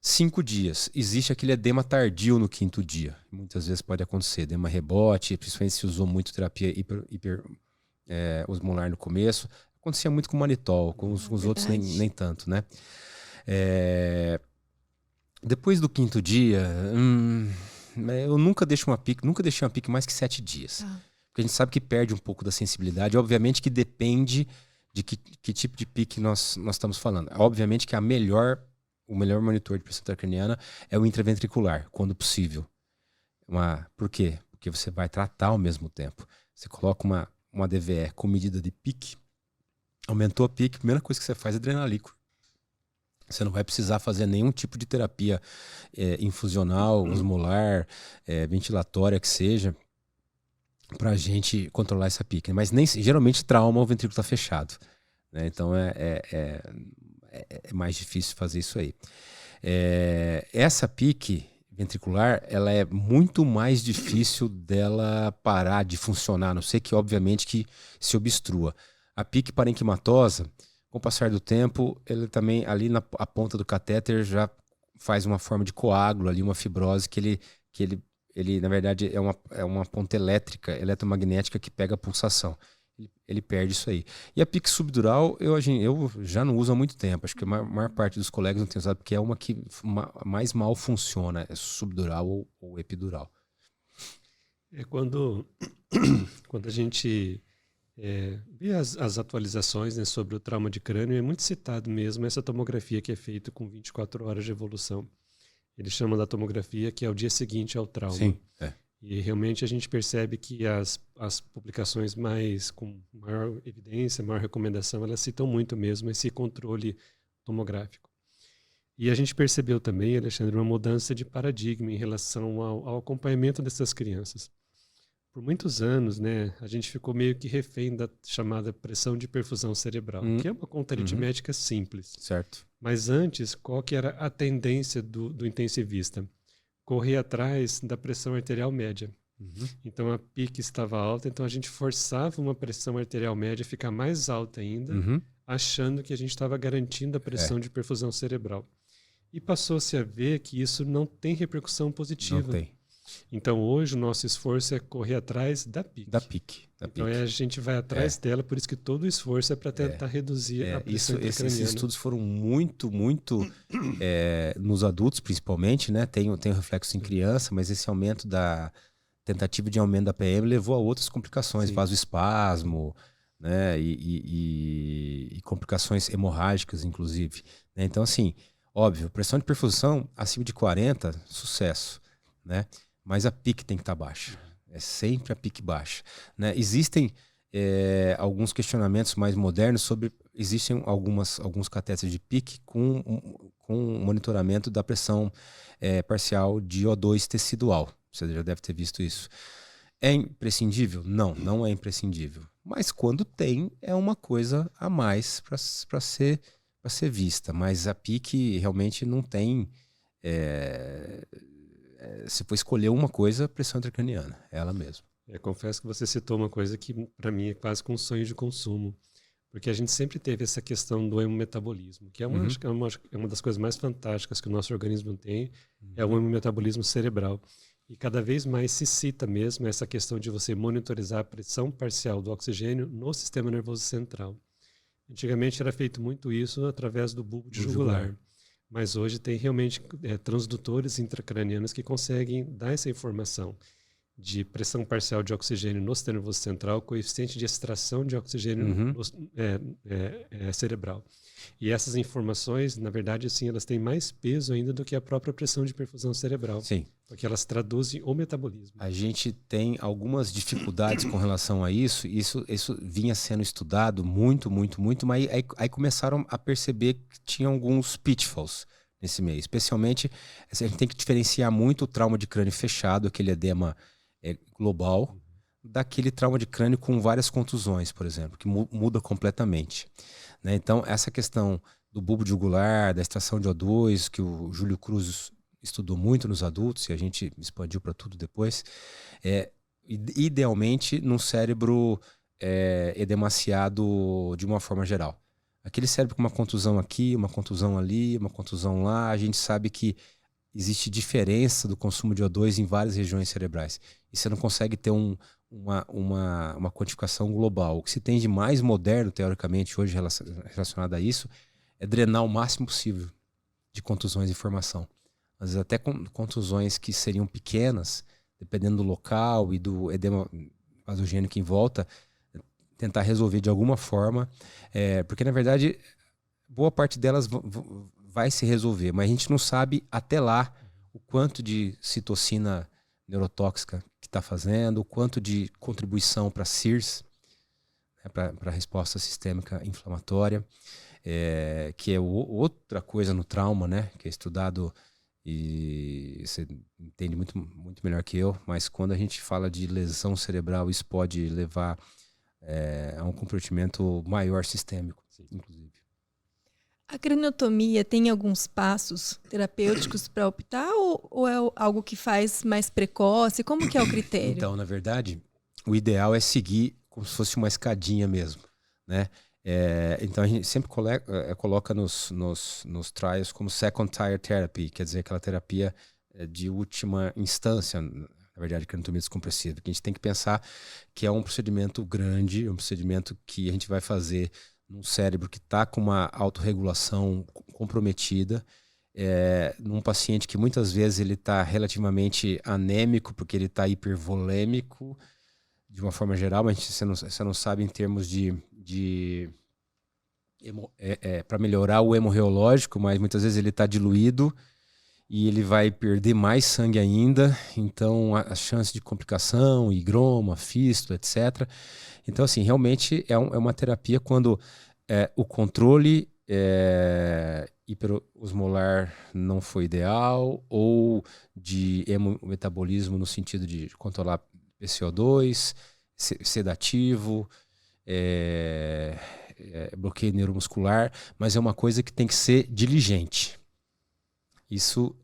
5 dias. Existe aquele edema tardio no 5º dia. Muitas vezes pode acontecer. Edema rebote, principalmente se usou muito terapia osmolar no começo. Acontecia muito com o manitol, com os outros nem tanto, né? Depois do 5º dia, eu nunca deixei uma PIC mais que 7 dias. Porque a gente sabe que perde um pouco da sensibilidade. Obviamente que depende de que tipo de PIC nós estamos falando. Obviamente que o melhor monitor de pressão intracraniana é o intraventricular, quando possível. Por quê? Porque você vai tratar ao mesmo tempo. Você coloca uma DVE com medida de PIC, aumentou a PIC, a primeira coisa que você faz é adrenalíquor. Você não vai precisar fazer nenhum tipo de terapia infusional, osmolar, ventilatória que seja, para a gente controlar essa PIC. Mas geralmente trauma o ventrículo está fechado, né? Então é mais difícil fazer isso aí. Essa PIC ventricular, ela é muito mais difícil dela parar de funcionar, a não ser que, obviamente, que se obstrua. A PIC parenquimatosa, com o passar do tempo, ele também, ali na ponta do catéter, já faz uma forma de coágulo, ali, uma fibrose, que ele na verdade, é uma ponta elétrica, eletromagnética, que pega a pulsação. Ele perde isso aí. E a PIC subdural, eu já não uso há muito tempo. Acho que a maior parte dos colegas não tem usado, porque é uma que mais mal funciona, é subdural ou epidural. Quando a gente vê as atualizações, né, sobre o trauma de crânio, é muito citado mesmo essa tomografia que é feita com 24 horas de evolução. Eles chamam da tomografia que é o dia seguinte ao trauma. Sim, E realmente a gente percebe que as publicações com maior evidência, maior recomendação, elas citam muito mesmo esse controle tomográfico. E a gente percebeu também, Alexandre, uma mudança de paradigma em relação ao acompanhamento dessas crianças. Por muitos anos, né, a gente ficou meio que refém da chamada pressão de perfusão cerebral, que é uma conta aritmética simples. Certo. Mas antes, qual que era a tendência do intensivista? Correr atrás da pressão arterial média. Então a PIC estava alta, então a gente forçava uma pressão arterial média a ficar mais alta ainda, achando que a gente estava garantindo a pressão de perfusão cerebral. E passou-se a ver que isso não tem repercussão positiva. Não tem. Então hoje o nosso esforço é correr atrás da PIC. Então a gente vai atrás dela, por isso que todo o esforço é para tentar reduzir a pressão intracraniana. Esses estudos foram muito nos adultos, principalmente, né? Tem o reflexo em criança, mas esse aumento da tentativa de aumento da PM levou a outras complicações, vasoespasmo, né? E complicações hemorrágicas, inclusive, né? Então, assim, óbvio, pressão de perfusão acima de 40, sucesso, né? Mas a PIC tem que estar baixa. É sempre a PIC baixa, né? Existem alguns questionamentos mais modernos sobre... Existem alguns catéteres de PIC com monitoramento da pressão parcial de O2 tecidual. Você já deve ter visto isso. É imprescindível? Não é imprescindível. Mas quando tem, é uma coisa a mais para ser vista. Mas a PIC realmente não tem... se for escolher uma coisa, pressão intracraniana, ela mesma. Confesso que você citou uma coisa que para mim é quase que um sonho de consumo, porque a gente sempre teve essa questão do hemometabolismo, que acho que é uma das coisas mais fantásticas que o nosso organismo tem, é o hemometabolismo cerebral. E cada vez mais se cita mesmo essa questão de você monitorizar a pressão parcial do oxigênio no sistema nervoso central. Antigamente era feito muito isso através do bulbo de jugular. Mas hoje tem realmente transdutores intracranianos que conseguem dar essa informação de pressão parcial de oxigênio no sistema nervoso central, coeficiente de extração de oxigênio cerebral. E essas informações, na verdade, assim, elas têm mais peso ainda do que a própria pressão de perfusão cerebral. Sim. Porque elas traduzem o metabolismo. A gente tem algumas dificuldades com relação a isso. Isso vinha sendo estudado muito, mas aí começaram a perceber que tinha alguns pitfalls nesse meio. Especialmente, a gente tem que diferenciar muito o trauma de crânio fechado, aquele edema global, daquele trauma de crânio com várias contusões, por exemplo, que muda completamente. Né? Então, essa questão do bulbo jugular, da extração de O2, que o Júlio Cruz estudou muito nos adultos, e a gente expandiu para tudo depois, idealmente num cérebro edemaciado de uma forma geral. Aquele cérebro com uma contusão aqui, uma contusão ali, uma contusão lá, a gente sabe que existe diferença do consumo de O2 em várias regiões cerebrais. E você não consegue ter uma quantificação global. O que se tem de mais moderno, teoricamente, hoje relacionado a isso, é drenar o máximo possível de contusões de formação. Às vezes até contusões que seriam pequenas, dependendo do local e do edema vasogênico em volta, tentar resolver de alguma forma, porque na verdade boa parte delas vai se resolver, mas a gente não sabe até lá o quanto de citocina neurotóxica que está fazendo, o quanto de contribuição para CIRS, para a resposta sistêmica inflamatória, que é outra coisa no trauma, né, que é estudado e você entende muito, muito melhor que eu, mas quando a gente fala de lesão cerebral, isso pode levar a um comprometimento maior sistêmico, inclusive. A craniotomia tem alguns passos terapêuticos para optar ou é algo que faz mais precoce? Como que é o critério? Então, na verdade, o ideal é seguir como se fosse uma escadinha mesmo, né? Então a gente sempre coloca nos trials como second tier therapy, quer dizer, aquela terapia de última instância, na verdade, craniotomia descompressiva, que a gente tem que pensar que é um procedimento grande, um procedimento que a gente vai fazer num cérebro que está com uma autorregulação comprometida, num paciente que muitas vezes ele está relativamente anêmico, porque ele está hipervolêmico, de uma forma geral, mas você não sabe em termos para melhorar o hemorreológico, mas muitas vezes ele está diluído e ele vai perder mais sangue ainda, então a chance de complicação, higroma, fístula, etc. Então, assim, realmente é uma terapia quando o controle hiperosmolar não foi ideal, ou de hemometabolismo no sentido de controlar PCO2, sedativo, bloqueio neuromuscular, mas é uma coisa que tem que ser diligente. Isso,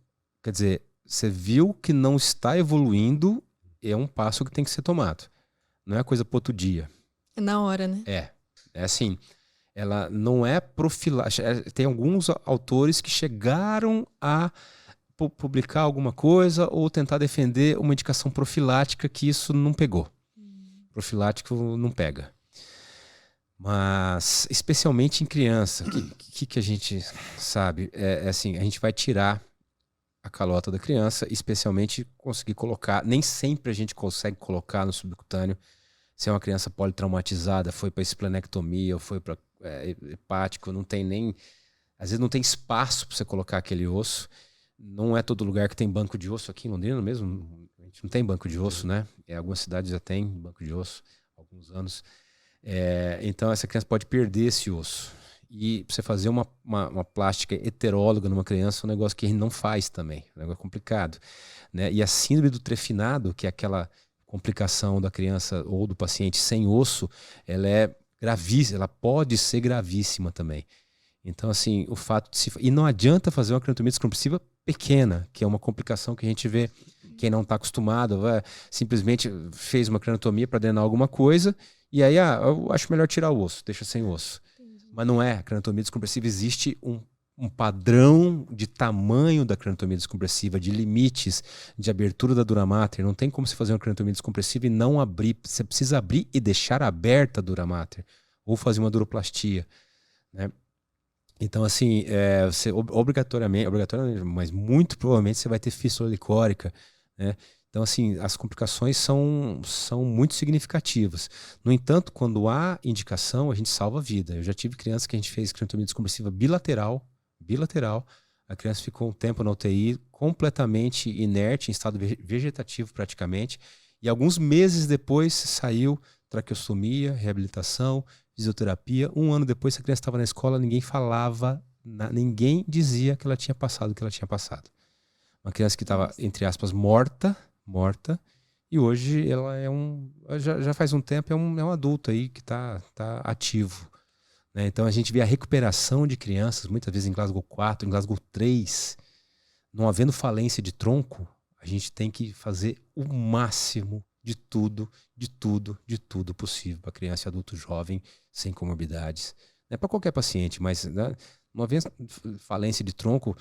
quer dizer, você viu que não está evoluindo, é um passo que tem que ser tomado. Não é coisa para outro dia. É na hora, né? É assim, ela não é profilática. Tem alguns autores que chegaram a publicar alguma coisa ou tentar defender uma indicação profilática que isso não pegou. Profilático não pega. Mas, especialmente em criança, que a gente sabe? Assim, a gente vai tirar a calota da criança, especialmente conseguir colocar, nem sempre a gente consegue colocar no subcutâneo, se é uma criança politraumatizada, foi para esplenectomia ou foi para hepático, não tem nem, às vezes não tem espaço para você colocar aquele osso, não é todo lugar que tem banco de osso, aqui em Londrina mesmo, a gente não tem banco de osso, né? Algumas cidades já tem banco de osso, há alguns anos. Então essa criança pode perder esse osso. E pra você fazer uma plástica heteróloga numa criança é um negócio que a gente não faz também, é um negócio complicado, né? E a síndrome do trefinado, que é aquela complicação da criança ou do paciente sem osso, ela é gravíssima, ela pode ser gravíssima também. Então, assim, o fato de e não adianta fazer uma craniotomia descompressiva pequena, que é uma complicação que a gente vê quem não está acostumado, simplesmente fez uma craniotomia para drenar alguma coisa, e aí, eu acho melhor tirar o osso, deixa sem osso. Entendi. Mas não é, a craniotomia descompressiva existe um padrão de tamanho da craniotomia descompressiva, de limites, de abertura da dura mater. Não tem como você fazer uma craniotomia descompressiva e não abrir. Você precisa abrir e deixar aberta a dura mater. Ou fazer uma duroplastia, né? Então, assim, você obrigatoriamente, mas muito provavelmente você vai ter fístula licórica, né? Então, assim, as complicações são muito significativas. No entanto, quando há indicação, a gente salva a vida. Eu já tive crianças que a gente fez craniotomia descompressiva bilateral, a criança ficou um tempo na UTI completamente inerte, em estado vegetativo praticamente, e alguns meses depois saiu traqueostomia, reabilitação, fisioterapia. Um ano depois, a criança estava na escola, ninguém falava, ninguém dizia que ela tinha passado o que ela tinha passado. Uma criança que estava, entre aspas, morta, e hoje ela já faz um tempo, é um adulto aí que tá ativo. Né? Então a gente vê a recuperação de crianças, muitas vezes em Glasgow 4, em Glasgow 3, não havendo falência de tronco, a gente tem que fazer o máximo de tudo possível para criança e adulto jovem sem comorbidades. Não é para qualquer paciente, mas, né, uma vez falência de tronco,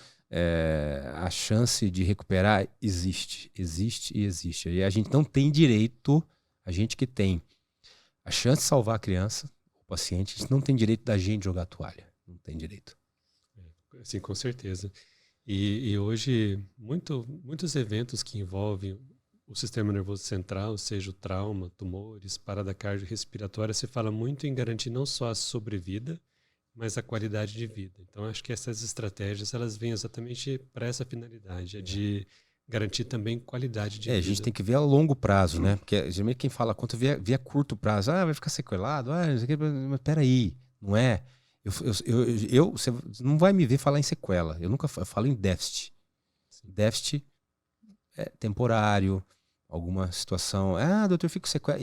a chance de recuperar existe. E a gente não tem direito, a gente que tem a chance de salvar a criança, o paciente, a gente não tem direito da gente jogar a toalha. Não tem direito. Sim, com certeza. E hoje, muitos eventos que envolvem o sistema nervoso central, seja o trauma, tumores, parada cardiorrespiratória, se fala muito em garantir não só a sobrevida, mas a qualidade de vida. Então, acho que essas estratégias, elas vêm exatamente para essa finalidade, de garantir também qualidade de vida. A gente tem que ver a longo prazo, né? Porque geralmente quem fala, quanto vê a curto prazo, vai ficar sequelado, não sei o que, mas peraí, não é? Você não vai me ver falar em sequela, eu falo em déficit. Sim. Déficit é temporário, alguma situação, doutor, eu fico sequela.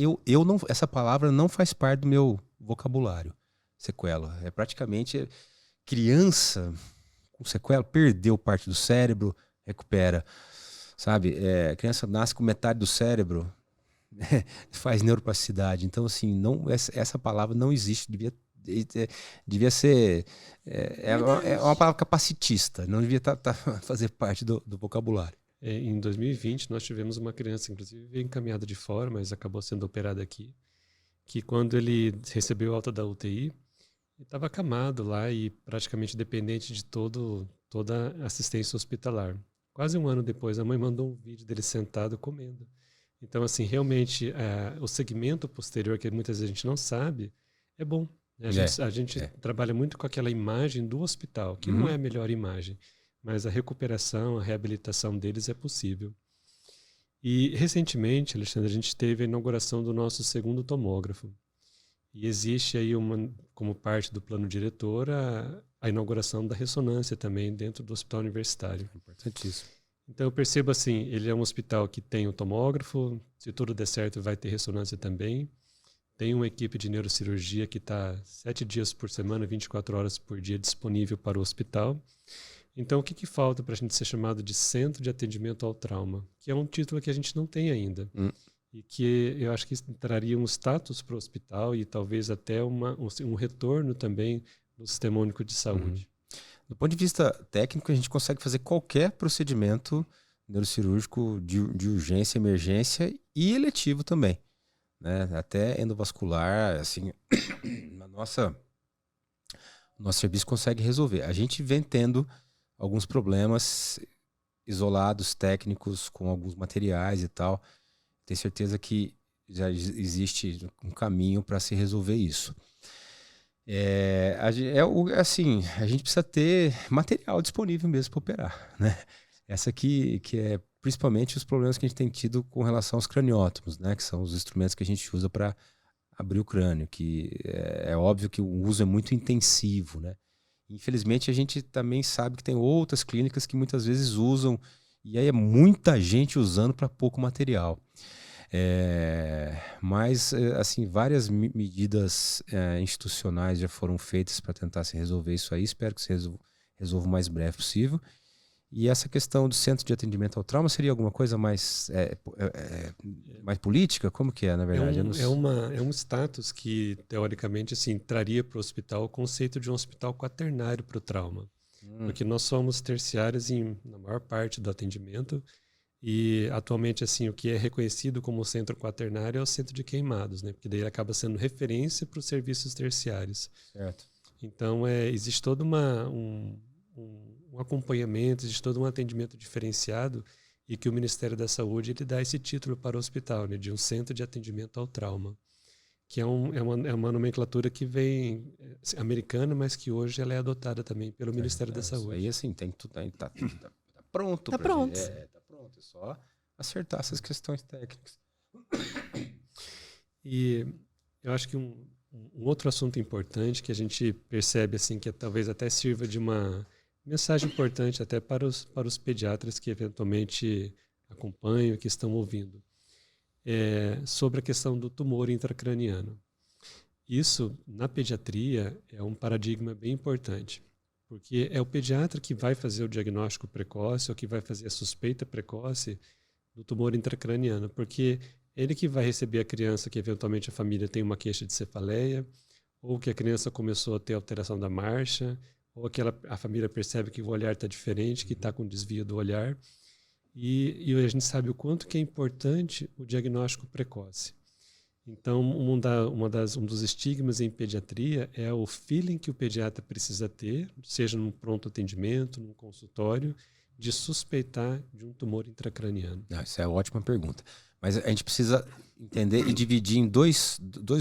Essa palavra não faz parte do meu vocabulário. Sequela. É praticamente criança com sequela, perdeu parte do cérebro, recupera. Sabe? A criança nasce com metade do cérebro, faz neuroplasticidade. Então, assim, essa palavra não existe. Devia ser... É uma palavra capacitista. Não devia fazer parte do vocabulário. Em 2020, nós tivemos uma criança, inclusive, encaminhada de fora, mas acabou sendo operada aqui, que quando ele recebeu alta da UTI, ele estava acamado lá e praticamente dependente de toda a assistência hospitalar. Quase um ano depois, a mãe mandou um vídeo dele sentado comendo. Então, assim, realmente, o segmento posterior, que muitas vezes a gente não sabe, é bom. Né? A gente trabalha muito com aquela imagem do hospital, que não é a melhor imagem, mas a recuperação, a reabilitação deles é possível. E, recentemente, Alexandre, a gente teve a inauguração do nosso segundo tomógrafo. E existe aí, como parte do plano diretor, a inauguração da ressonância também dentro do hospital universitário. Importantíssimo. Então eu percebo assim, ele é um hospital que tem o tomógrafo, se tudo der certo vai ter ressonância também. Tem uma equipe de neurocirurgia que está 7 dias por semana, 24 horas por dia disponível para o hospital. Então o que falta para a gente ser chamado de Centro de Atendimento ao Trauma? Que é um título que a gente não tem ainda. E que eu acho que traria um status para o hospital e talvez até um retorno também do Sistema Único de Saúde. Do ponto de vista técnico, a gente consegue fazer qualquer procedimento neurocirúrgico de urgência, emergência e eletivo também. Né? Até endovascular, assim, nosso serviço consegue resolver. A gente vem tendo alguns problemas isolados, técnicos, com alguns materiais e tal. Tenho certeza que já existe um caminho para se resolver isso. Assim, a gente precisa ter material disponível mesmo para operar, né? Essa aqui que é principalmente os problemas que a gente tem tido com relação aos craniótomos, né? Que são os instrumentos que a gente usa para abrir o crânio, que é óbvio que o uso é muito intensivo, né? Infelizmente a gente também sabe que tem outras clínicas que muitas vezes usam, e aí é muita gente usando para pouco material. Mas, assim, várias medidas institucionais já foram feitas para tentar se resolver isso aí. Espero que se resolva o mais breve possível. E essa questão do centro de atendimento ao trauma seria alguma coisa mais, mais política? Como que é, na verdade? É um status que, teoricamente, assim, traria para o hospital o conceito de um hospital quaternário para o trauma. Porque nós somos terciários na maior parte do atendimento e, atualmente, assim, o que é reconhecido como centro quaternário é o centro de queimados, né? Porque daí ele acaba sendo referência para os serviços terciários. Certo. Então, existe todo um acompanhamento, existe todo um atendimento diferenciado e que o Ministério da Saúde ele dá esse título para o hospital, né, de um centro de atendimento ao trauma, que é uma nomenclatura que vem americana, mas que hoje ela é adotada também pelo Ministério da Saúde. Aí, assim, tem tudo, tá pronto. Tá pronto. Tá pronto, é só acertar essas questões técnicas. E eu acho que um outro assunto importante que a gente percebe assim que talvez até sirva de uma mensagem importante até para os pediatras que eventualmente acompanham, que estão ouvindo, sobre a questão do tumor intracraniano. Isso, na pediatria, é um paradigma bem importante, porque é o pediatra que vai fazer o diagnóstico precoce ou que vai fazer a suspeita precoce do tumor intracraniano, porque ele que vai receber a criança que eventualmente a família tem uma queixa de cefaleia, ou que a criança começou a ter alteração da marcha, ou que a família percebe que o olhar está diferente, que está com desvio do olhar. E a gente sabe o quanto que é importante o diagnóstico precoce. Então, um dos estigmas em pediatria é o feeling que o pediatra precisa ter, seja num pronto atendimento, num consultório, de suspeitar de um tumor intracraniano. Isso é uma ótima pergunta. Mas a gente precisa entender e dividir em dois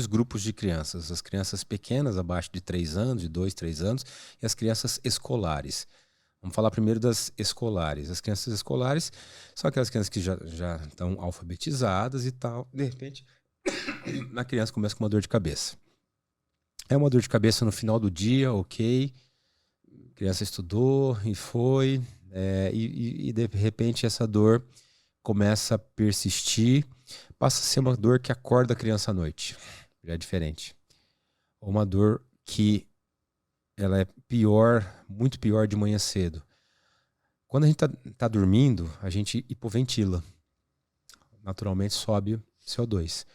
grupos de crianças. As crianças pequenas, abaixo de 3 anos, de 2, 3 anos, e as crianças escolares. Vamos falar primeiro das escolares. As crianças escolares são aquelas crianças que já estão alfabetizadas e tal. De repente, a criança começa com uma dor de cabeça. É uma dor de cabeça no final do dia, ok. A criança estudou e foi. E de repente essa dor começa a persistir, passa a ser uma dor que acorda a criança à noite. Já é diferente. Ou uma dor que ela é pior, muito pior de manhã cedo. Quando a gente tá dormindo, a gente hipoventila. Naturalmente sobe o CO2.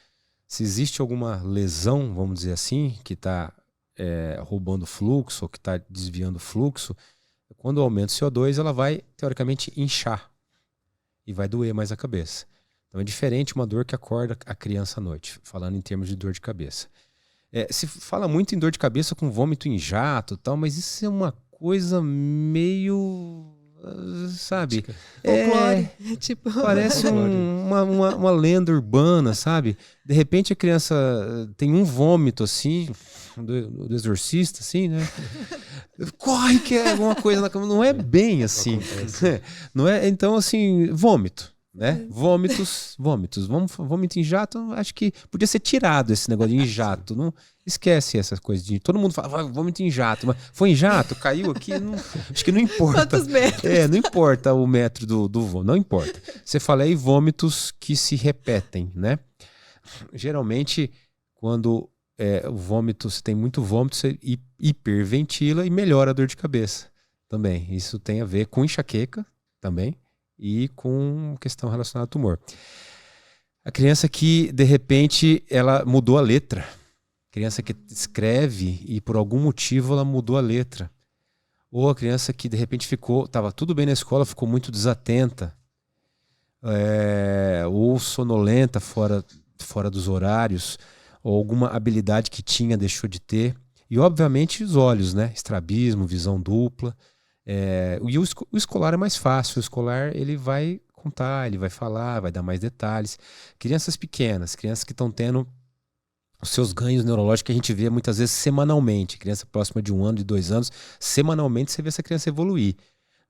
Se existe alguma lesão, vamos dizer assim, que está roubando fluxo ou que está desviando fluxo, quando aumenta o CO2, ela vai, teoricamente, inchar. E vai doer mais a cabeça. Então é diferente uma dor que acorda a criança à noite, falando em termos de dor de cabeça. Se fala muito em dor de cabeça com vômito em jato e tal, mas isso é uma coisa meio... sabe? Folclore. Tipo... Parece uma lenda urbana, sabe? De repente a criança tem um vômito assim, do exorcista, assim, né? Corre que é alguma coisa na cama. Não é bem assim. Não é? Então, assim, vômito. Né? Vômito em jato, acho que podia ser tirado esse negócio de em jato. Não esquece essas coisas de. Todo mundo fala, vômito em jato, mas foi em jato, caiu aqui, não, acho que não importa. Quantos metros? Não importa o metro do vômito, não importa. Você fala aí vômitos que se repetem, né? Geralmente, quando o vômito, você tem muito vômito, você hiperventila e melhora a dor de cabeça também. Isso tem a ver com enxaqueca também. E com questão relacionada ao tumor. A criança que, de repente, ela mudou a letra. Criança que escreve e, por algum motivo, ela mudou a letra. Ou a criança que, de repente, estava tudo bem na escola, ficou muito desatenta. Ou sonolenta fora dos horários. Ou alguma habilidade que tinha, deixou de ter. E, obviamente, os olhos, né? Estrabismo, visão dupla. E o escolar é mais fácil. O escolar ele vai contar, ele vai falar, vai dar mais detalhes. Crianças pequenas, crianças que estão tendo os seus ganhos neurológicos que a gente vê muitas vezes semanalmente. Criança próxima de 1 ano, de 2 anos, semanalmente você vê essa criança evoluir.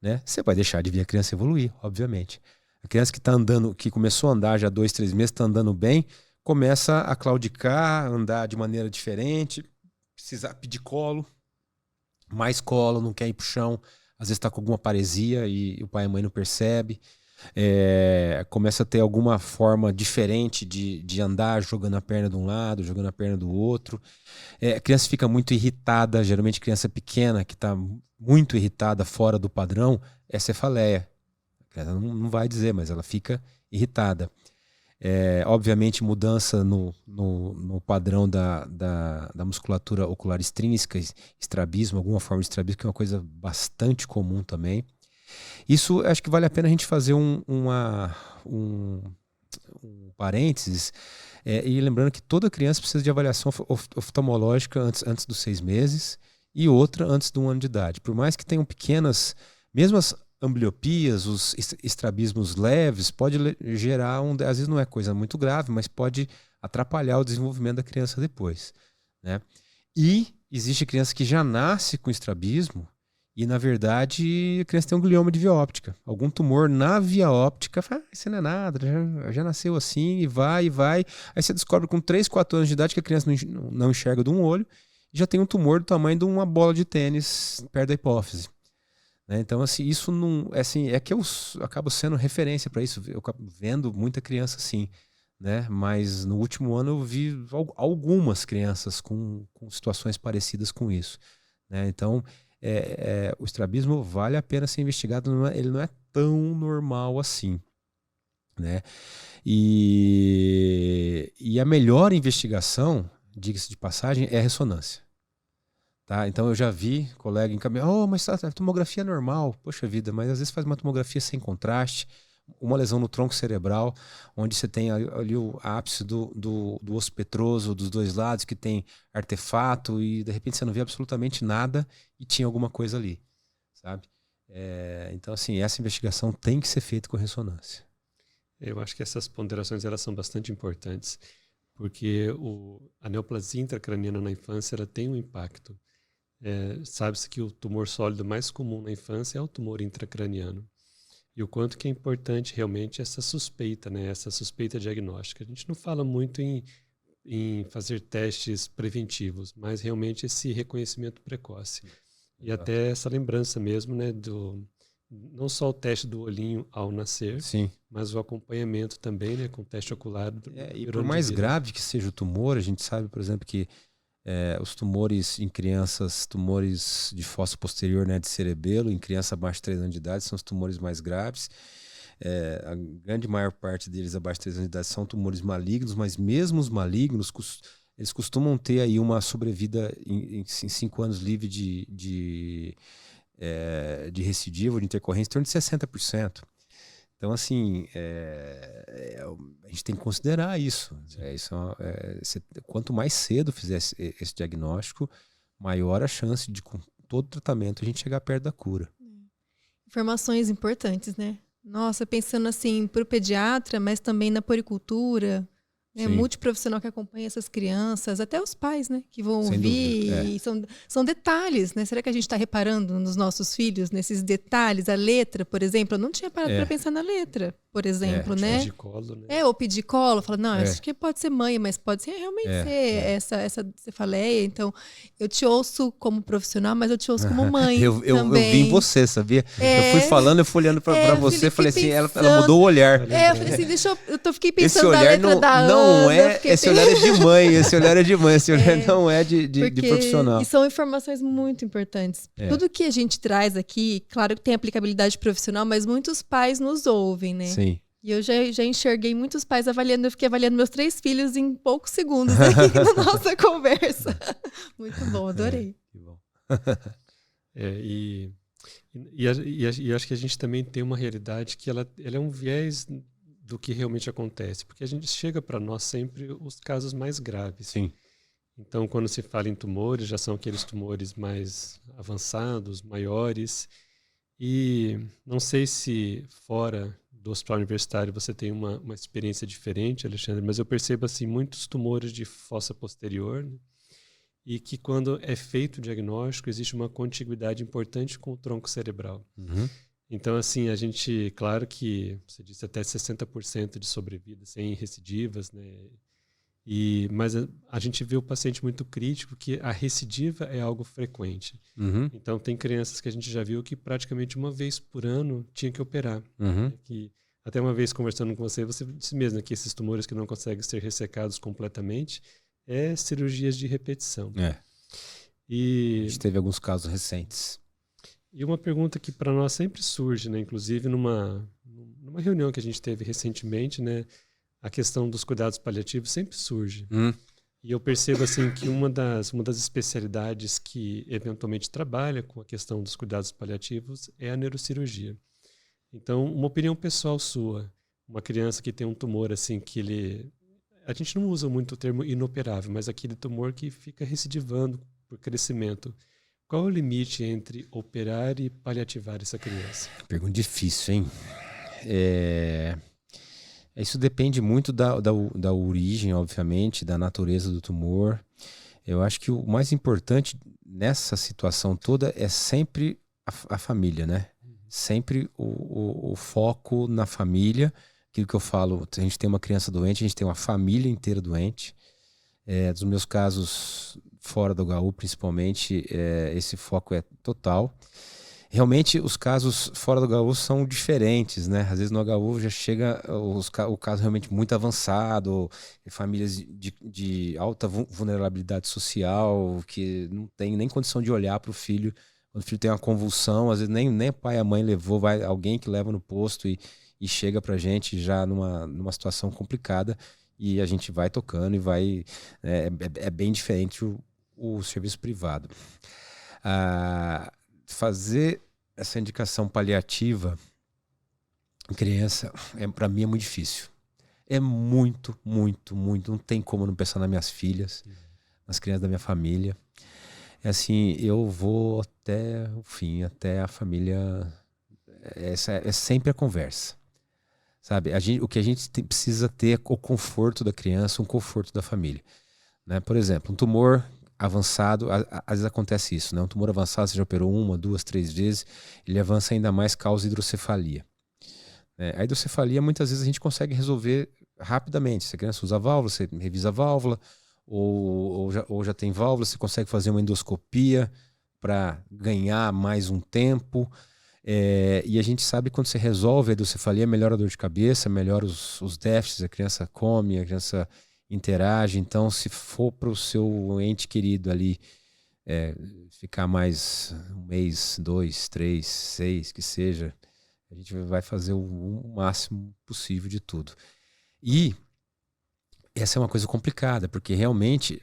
Né? Você vai deixar de ver a criança evoluir, obviamente. A criança que está andando, que começou a andar já 2, 3 meses, está andando bem, começa a claudicar, andar de maneira diferente, precisar pedir colo, mais colo, não quer ir pro chão. Às vezes está com alguma paresia e o pai e a mãe não percebe. começa a ter alguma forma diferente de andar, jogando a perna de um lado, jogando a perna do outro. A criança fica muito irritada, geralmente criança pequena que está muito irritada fora do padrão, é cefaleia. A criança não vai dizer, mas ela fica irritada. Obviamente, mudança no padrão da musculatura ocular extrínseca, estrabismo, alguma forma de estrabismo, que é uma coisa bastante comum também. Isso, acho que vale a pena a gente fazer um parênteses, e lembrando que toda criança precisa de avaliação oftalmológica antes dos 6 meses e outra antes de 1 ano de idade. Por mais que tenham pequenas, mesmo as ambliopias, os estrabismos leves, pode gerar às vezes não é coisa muito grave, mas pode atrapalhar o desenvolvimento da criança depois, né? E existe criança que já nasce com estrabismo e, na verdade, a criança tem um glioma de via óptica. Algum tumor na via óptica, isso não é nada, já nasceu assim, e vai. Aí você descobre com 3, 4 anos de idade que a criança não enxerga de um olho e já tem um tumor do tamanho de uma bola de tênis perto da hipófise. Então, assim, isso não. É que eu acabo sendo referência para isso. Eu acabo vendo muita criança assim, né? Mas no último ano eu vi algumas crianças com situações parecidas com isso, né? Então, o estrabismo vale a pena ser investigado, ele não é tão normal assim, né? E a melhor investigação, diga-se de passagem, é a ressonância. Tá? Então eu já vi colega encaminhar, mas a tomografia é normal, poxa vida, mas às vezes faz uma tomografia sem contraste, uma lesão no tronco cerebral, onde você tem ali o ápice do osso petroso dos 2 lados, que tem artefato, e de repente você não vê absolutamente nada e tinha alguma coisa ali, sabe? Então, assim, essa investigação tem que ser feita com ressonância. Eu acho que essas ponderações elas são bastante importantes, porque a neoplasia intracraniana na infância ela tem um impacto. Sabe-se que o tumor sólido mais comum na infância é o tumor intracraniano. E o quanto que é importante realmente essa suspeita, né? Essa suspeita diagnóstica. A gente não fala muito em fazer testes preventivos, mas realmente esse reconhecimento precoce. E até essa lembrança mesmo, né? Não só o teste do olhinho ao nascer, sim, mas o acompanhamento também, né? Com o teste ocular. E por mais grave que seja o tumor, a gente sabe, por exemplo, que os tumores em crianças, tumores de fossa posterior, né, de cerebelo, em criança abaixo de 3 anos de idade, são os tumores mais graves. A grande maior parte deles abaixo de 3 anos de idade são tumores malignos, mas mesmo os malignos, eles costumam ter aí uma sobrevida em 5 anos livre de recidiva, de intercorrência, em torno de 60%. Então, assim, a gente tem que considerar isso. Quanto mais cedo fizer esse diagnóstico, maior a chance de, com todo tratamento, a gente chegar perto da cura. Informações importantes, né? Nossa, pensando assim, para o pediatra, mas também na puericultura, né? Multiprofissional que acompanha essas crianças, até os pais, né? Que vão ouvir. E são detalhes, né? Será que a gente está reparando nos nossos filhos, nesses detalhes? A letra, por exemplo, eu não tinha parado para pensar na letra, por exemplo, né? Pedicolo, né? Ou pedicolo, fala, não, acho que pode ser mãe, mas pode ser realmente ser essa cefaleia. Então, eu te ouço como profissional, mas eu te ouço como mãe. eu vi em você, sabia? Eu fui falando, eu fui olhando para você, falei assim, ela mudou o olhar. Eu falei assim, eu fiquei pensando na olhar letra da não Ana. Esse olhar é de mãe, esse olhar não é de profissional. E são informações muito importantes. Tudo que a gente traz aqui, claro que tem aplicabilidade profissional, mas muitos pais nos ouvem, né? Sim. E eu já enxerguei muitos pais avaliando, eu fiquei avaliando meus 3 filhos em poucos segundos aqui na nossa conversa. Muito bom, adorei. Que bom. E acho que a gente também tem uma realidade que ela é um viés do que realmente acontece, porque a gente chega para nós sempre os casos mais graves. Sim. Então, quando se fala em tumores, já são aqueles tumores mais avançados, maiores, e não sei se fora do hospital universitário você tem uma experiência diferente, Alexandre, mas eu percebo assim muitos tumores de fossa posterior, né? E que quando é feito o diagnóstico existe uma contiguidade importante com o tronco cerebral. Uhum. Então, assim, a gente, claro que você disse até 60% de sobrevida sem recidivas, né? Mas a gente vê o paciente muito crítico que a recidiva é algo frequente. Uhum. Então, tem crianças que a gente já viu que praticamente uma vez por ano tinha que operar. Uhum. Né? Que Até uma vez conversando com você disse mesmo que esses tumores que não conseguem ser ressecados completamente é cirurgias de repetição. A gente teve alguns casos recentes. E uma pergunta que para nós sempre surge, né? Inclusive numa reunião que a gente teve recentemente, né? A questão dos cuidados paliativos sempre surge. E eu percebo assim que uma das especialidades que eventualmente trabalha com a questão dos cuidados paliativos é a neurocirurgia. Então, uma opinião pessoal sua, uma criança que tem um tumor assim que a gente não usa muito o termo inoperável, mas aquele tumor que fica recidivando por crescimento. Qual é o limite entre operar e paliativar essa criança? Pergunta difícil, hein? Isso depende muito da origem, obviamente, da natureza do tumor. Eu acho que o mais importante nessa situação toda é sempre a família, né? Sempre o foco na família. Aquilo que eu falo, a gente tem uma criança doente, a gente tem uma família inteira doente. Dos meus casos fora do HU, principalmente, esse foco é total. Realmente, os casos fora do HU são diferentes, né? Às vezes no HU já chega o caso realmente muito avançado, famílias de alta vulnerabilidade social, que não tem nem condição de olhar para o filho. Quando o filho tem uma convulsão, às vezes nem o pai e a mãe levou, vai alguém que leva no posto e chega para a gente já numa situação complicada, e a gente vai tocando e vai... É bem diferente o serviço privado. Fazer essa indicação paliativa em criança, para mim, é muito difícil. É muito, muito, muito. Não tem como não pensar nas minhas filhas, nas crianças da minha família. É assim, eu vou até o fim, até a família... Essa é sempre a conversa. Sabe? O que a gente precisa ter é o conforto da criança, o conforto da família. Né? Por exemplo, um tumor avançado, às vezes acontece isso, né? Um tumor avançado, você já operou 1, 2, 3 vezes, ele avança ainda mais, causa hidrocefalia. A hidrocefalia, muitas vezes, a gente consegue resolver rapidamente. Se a criança usa a válvula, você revisa a válvula, ou já tem válvula, você consegue fazer uma endoscopia para ganhar mais um tempo. E a gente sabe que quando você resolve a hidrocefalia, melhora a dor de cabeça, melhora os déficits, a criança come, a criança interage. Então, se for para o seu ente querido ali ficar mais 1 mês, 2, 3, 6, que seja, a gente vai fazer o máximo possível de tudo. E essa é uma coisa complicada, porque realmente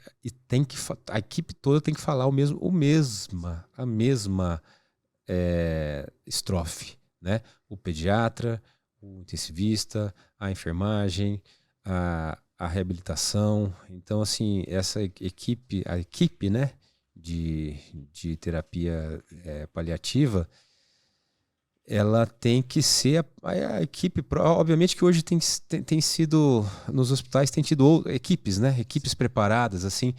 a equipe toda tem que falar a mesma estrofe, né? O pediatra, o intensivista, a enfermagem, a reabilitação. Então, assim, a equipe, né, de terapia paliativa, ela tem que ser a equipe. Obviamente que hoje tem sido, nos hospitais tem tido equipes, né? Equipes preparadas, assim,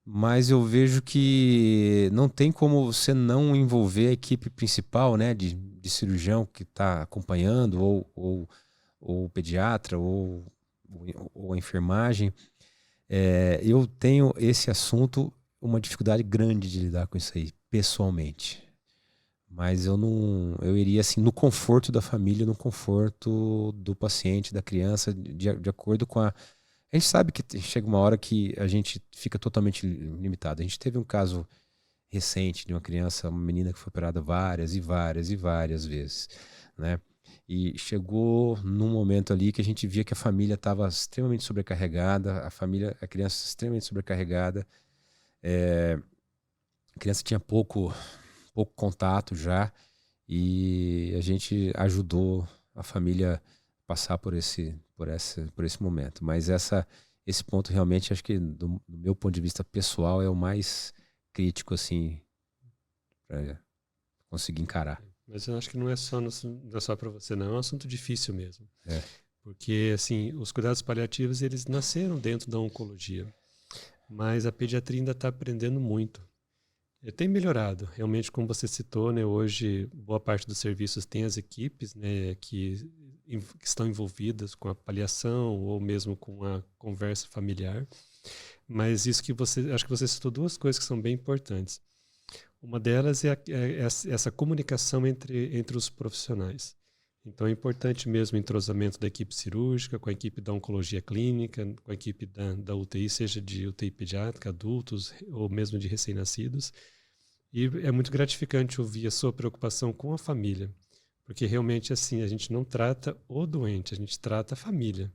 mas eu vejo que não tem como você não envolver a equipe principal, né? De cirurgião que está acompanhando, ou o pediatra, ou a enfermagem. Eu tenho esse assunto, uma dificuldade grande de lidar com isso aí, pessoalmente. Mas eu iria assim no conforto da família, no conforto do paciente, da criança, de acordo com a gente sabe que chega uma hora que a gente fica totalmente limitado. A gente teve um caso recente de uma criança, uma menina que foi operada várias e várias e várias vezes, né? E chegou num momento ali que a gente via que a família estava extremamente sobrecarregada, a criança extremamente sobrecarregada, a criança tinha pouco contato já, e a gente ajudou a família a passar por esse momento. Mas esse ponto realmente, acho que do meu ponto de vista pessoal, é o mais crítico, assim, para conseguir encarar. Mas eu acho que não é só para você, não. É um assunto difícil mesmo. Porque, assim, os cuidados paliativos, eles nasceram dentro da oncologia. Mas a pediatria ainda está aprendendo muito. Tem melhorado, realmente, como você citou, né? Hoje, boa parte dos serviços tem as equipes, né, que estão envolvidas com a paliação ou mesmo com a conversa familiar. Mas isso acho que você citou 2 coisas que são bem importantes. Uma delas é essa comunicação entre os profissionais. Então é importante mesmo o entrosamento da equipe cirúrgica, com a equipe da oncologia clínica, com a equipe da UTI, seja de UTI pediátrica, adultos ou mesmo de recém-nascidos. E é muito gratificante ouvir a sua preocupação com a família, porque realmente assim, a gente não trata o doente, a gente trata a família.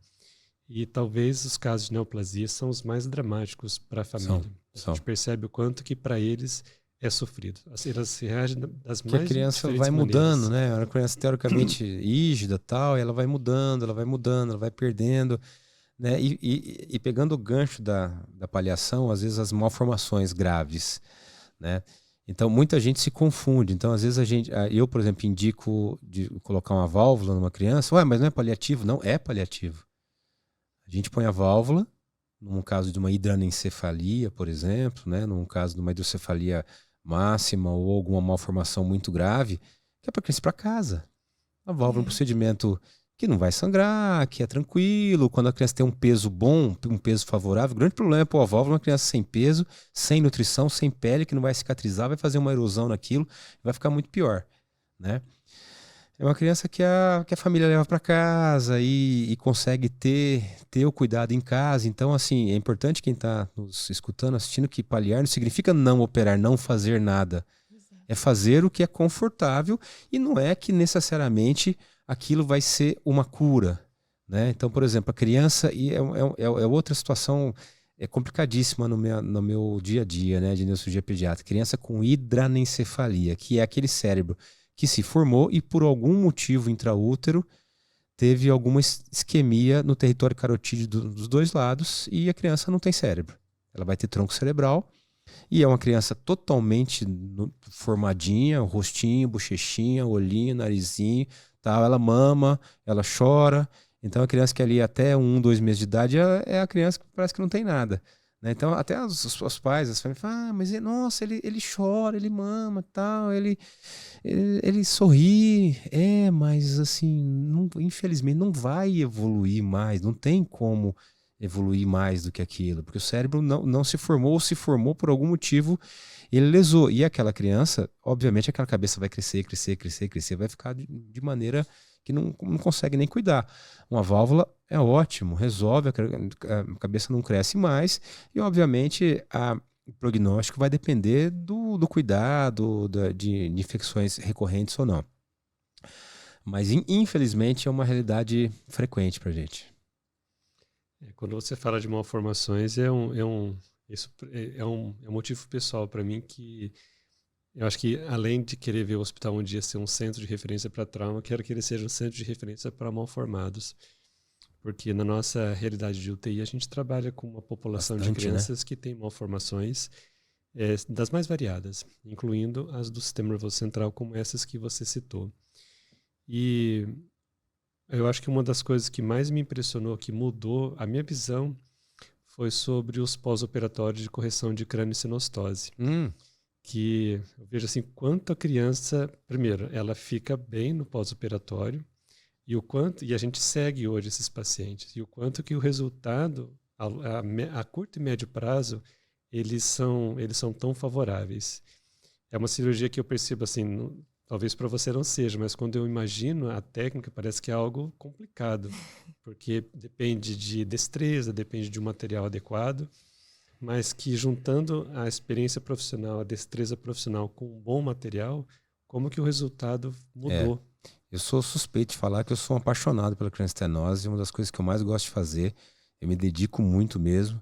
E talvez os casos de neoplasia são os mais dramáticos para a família. A gente percebe o quanto que para eles é sofrido. Elas reagem das que mais a criança vai maneiras. mudando, né? A criança teoricamente rígida tal, e ela vai mudando, ela vai perdendo, né? E pegando o gancho da paliação, às vezes as malformações graves, né? Então muita gente se confunde. Então às vezes eu, por exemplo, indico de colocar uma válvula numa criança. Ué, mas não é paliativo? Não, é paliativo. A gente põe a válvula, num caso de uma hidranencefalia, por exemplo, né? Num caso de uma hidrocefalia máxima ou alguma malformação muito grave, que é para criança ir para casa. A válvula é um procedimento que não vai sangrar, que é tranquilo. Quando a criança tem um peso bom, um peso favorável, o grande problema é pôr a válvula uma criança sem peso, sem nutrição, sem pele, que não vai cicatrizar, vai fazer uma erosão naquilo, vai ficar muito pior, né? É uma criança que a família leva para casa e consegue ter o cuidado em casa. Então, assim, é importante quem está nos escutando, assistindo, que paliar não significa não operar, não fazer nada. É fazer o que é confortável e não é que necessariamente aquilo vai ser uma cura, né? Então, por exemplo, a criança, é outra situação complicadíssima no meu dia a dia, né, de neurocirurgia pediátrica. Criança com hidranencefalia, que é aquele cérebro que se formou e por algum motivo intraútero teve alguma isquemia no território carotídeo dos dois lados e a criança não tem cérebro. Ela vai ter tronco cerebral e é uma criança totalmente formadinha, rostinho, bochechinha, olhinho, narizinho, tal. Ela mama, ela chora. Então a criança que ali até 1, 2 meses de idade é a criança que parece que não tem nada. Então, até os pais, as famílias falam, mas nossa, ele chora, ele mama, tal, ele sorri, mas assim, infelizmente não vai evoluir mais, não tem como evoluir mais do que aquilo, porque o cérebro não se formou, ou se formou por algum motivo, ele lesou. E aquela criança, obviamente, aquela cabeça vai crescer, vai ficar de maneira que não consegue nem cuidar. Uma válvula é ótimo, resolve, a cabeça não cresce mais e, obviamente, o prognóstico vai depender do cuidado, de infecções recorrentes ou não. Mas, infelizmente, é uma realidade frequente para a gente. Quando você fala de malformações, isso é um motivo pessoal para mim que eu acho que, além de querer ver o hospital um dia ser um centro de referência para trauma, quero que ele seja um centro de referência para mal-formados. Porque na nossa realidade de UTI, a gente trabalha com uma população de crianças, né, que tem malformações das mais variadas, incluindo as do sistema nervoso central, como essas que você citou. E eu acho que uma das coisas que mais me impressionou, que mudou a minha visão, foi sobre os pós-operatórios de correção de crâniosinostose. Que eu vejo assim, quanto a criança, primeiro, ela fica bem no pós-operatório, e a gente segue hoje esses pacientes, e o quanto que o resultado, a curto e médio prazo, eles são tão favoráveis. É uma cirurgia que eu percebo assim, talvez para você não seja, mas quando eu imagino a técnica, parece que é algo complicado, porque depende de destreza, depende de um material adequado, mas que juntando a experiência profissional, a destreza profissional com um bom material, como que o resultado mudou? Eu sou suspeito de falar que eu sou um apaixonado pela crânioestenose, uma das coisas que eu mais gosto de fazer, eu me dedico muito mesmo.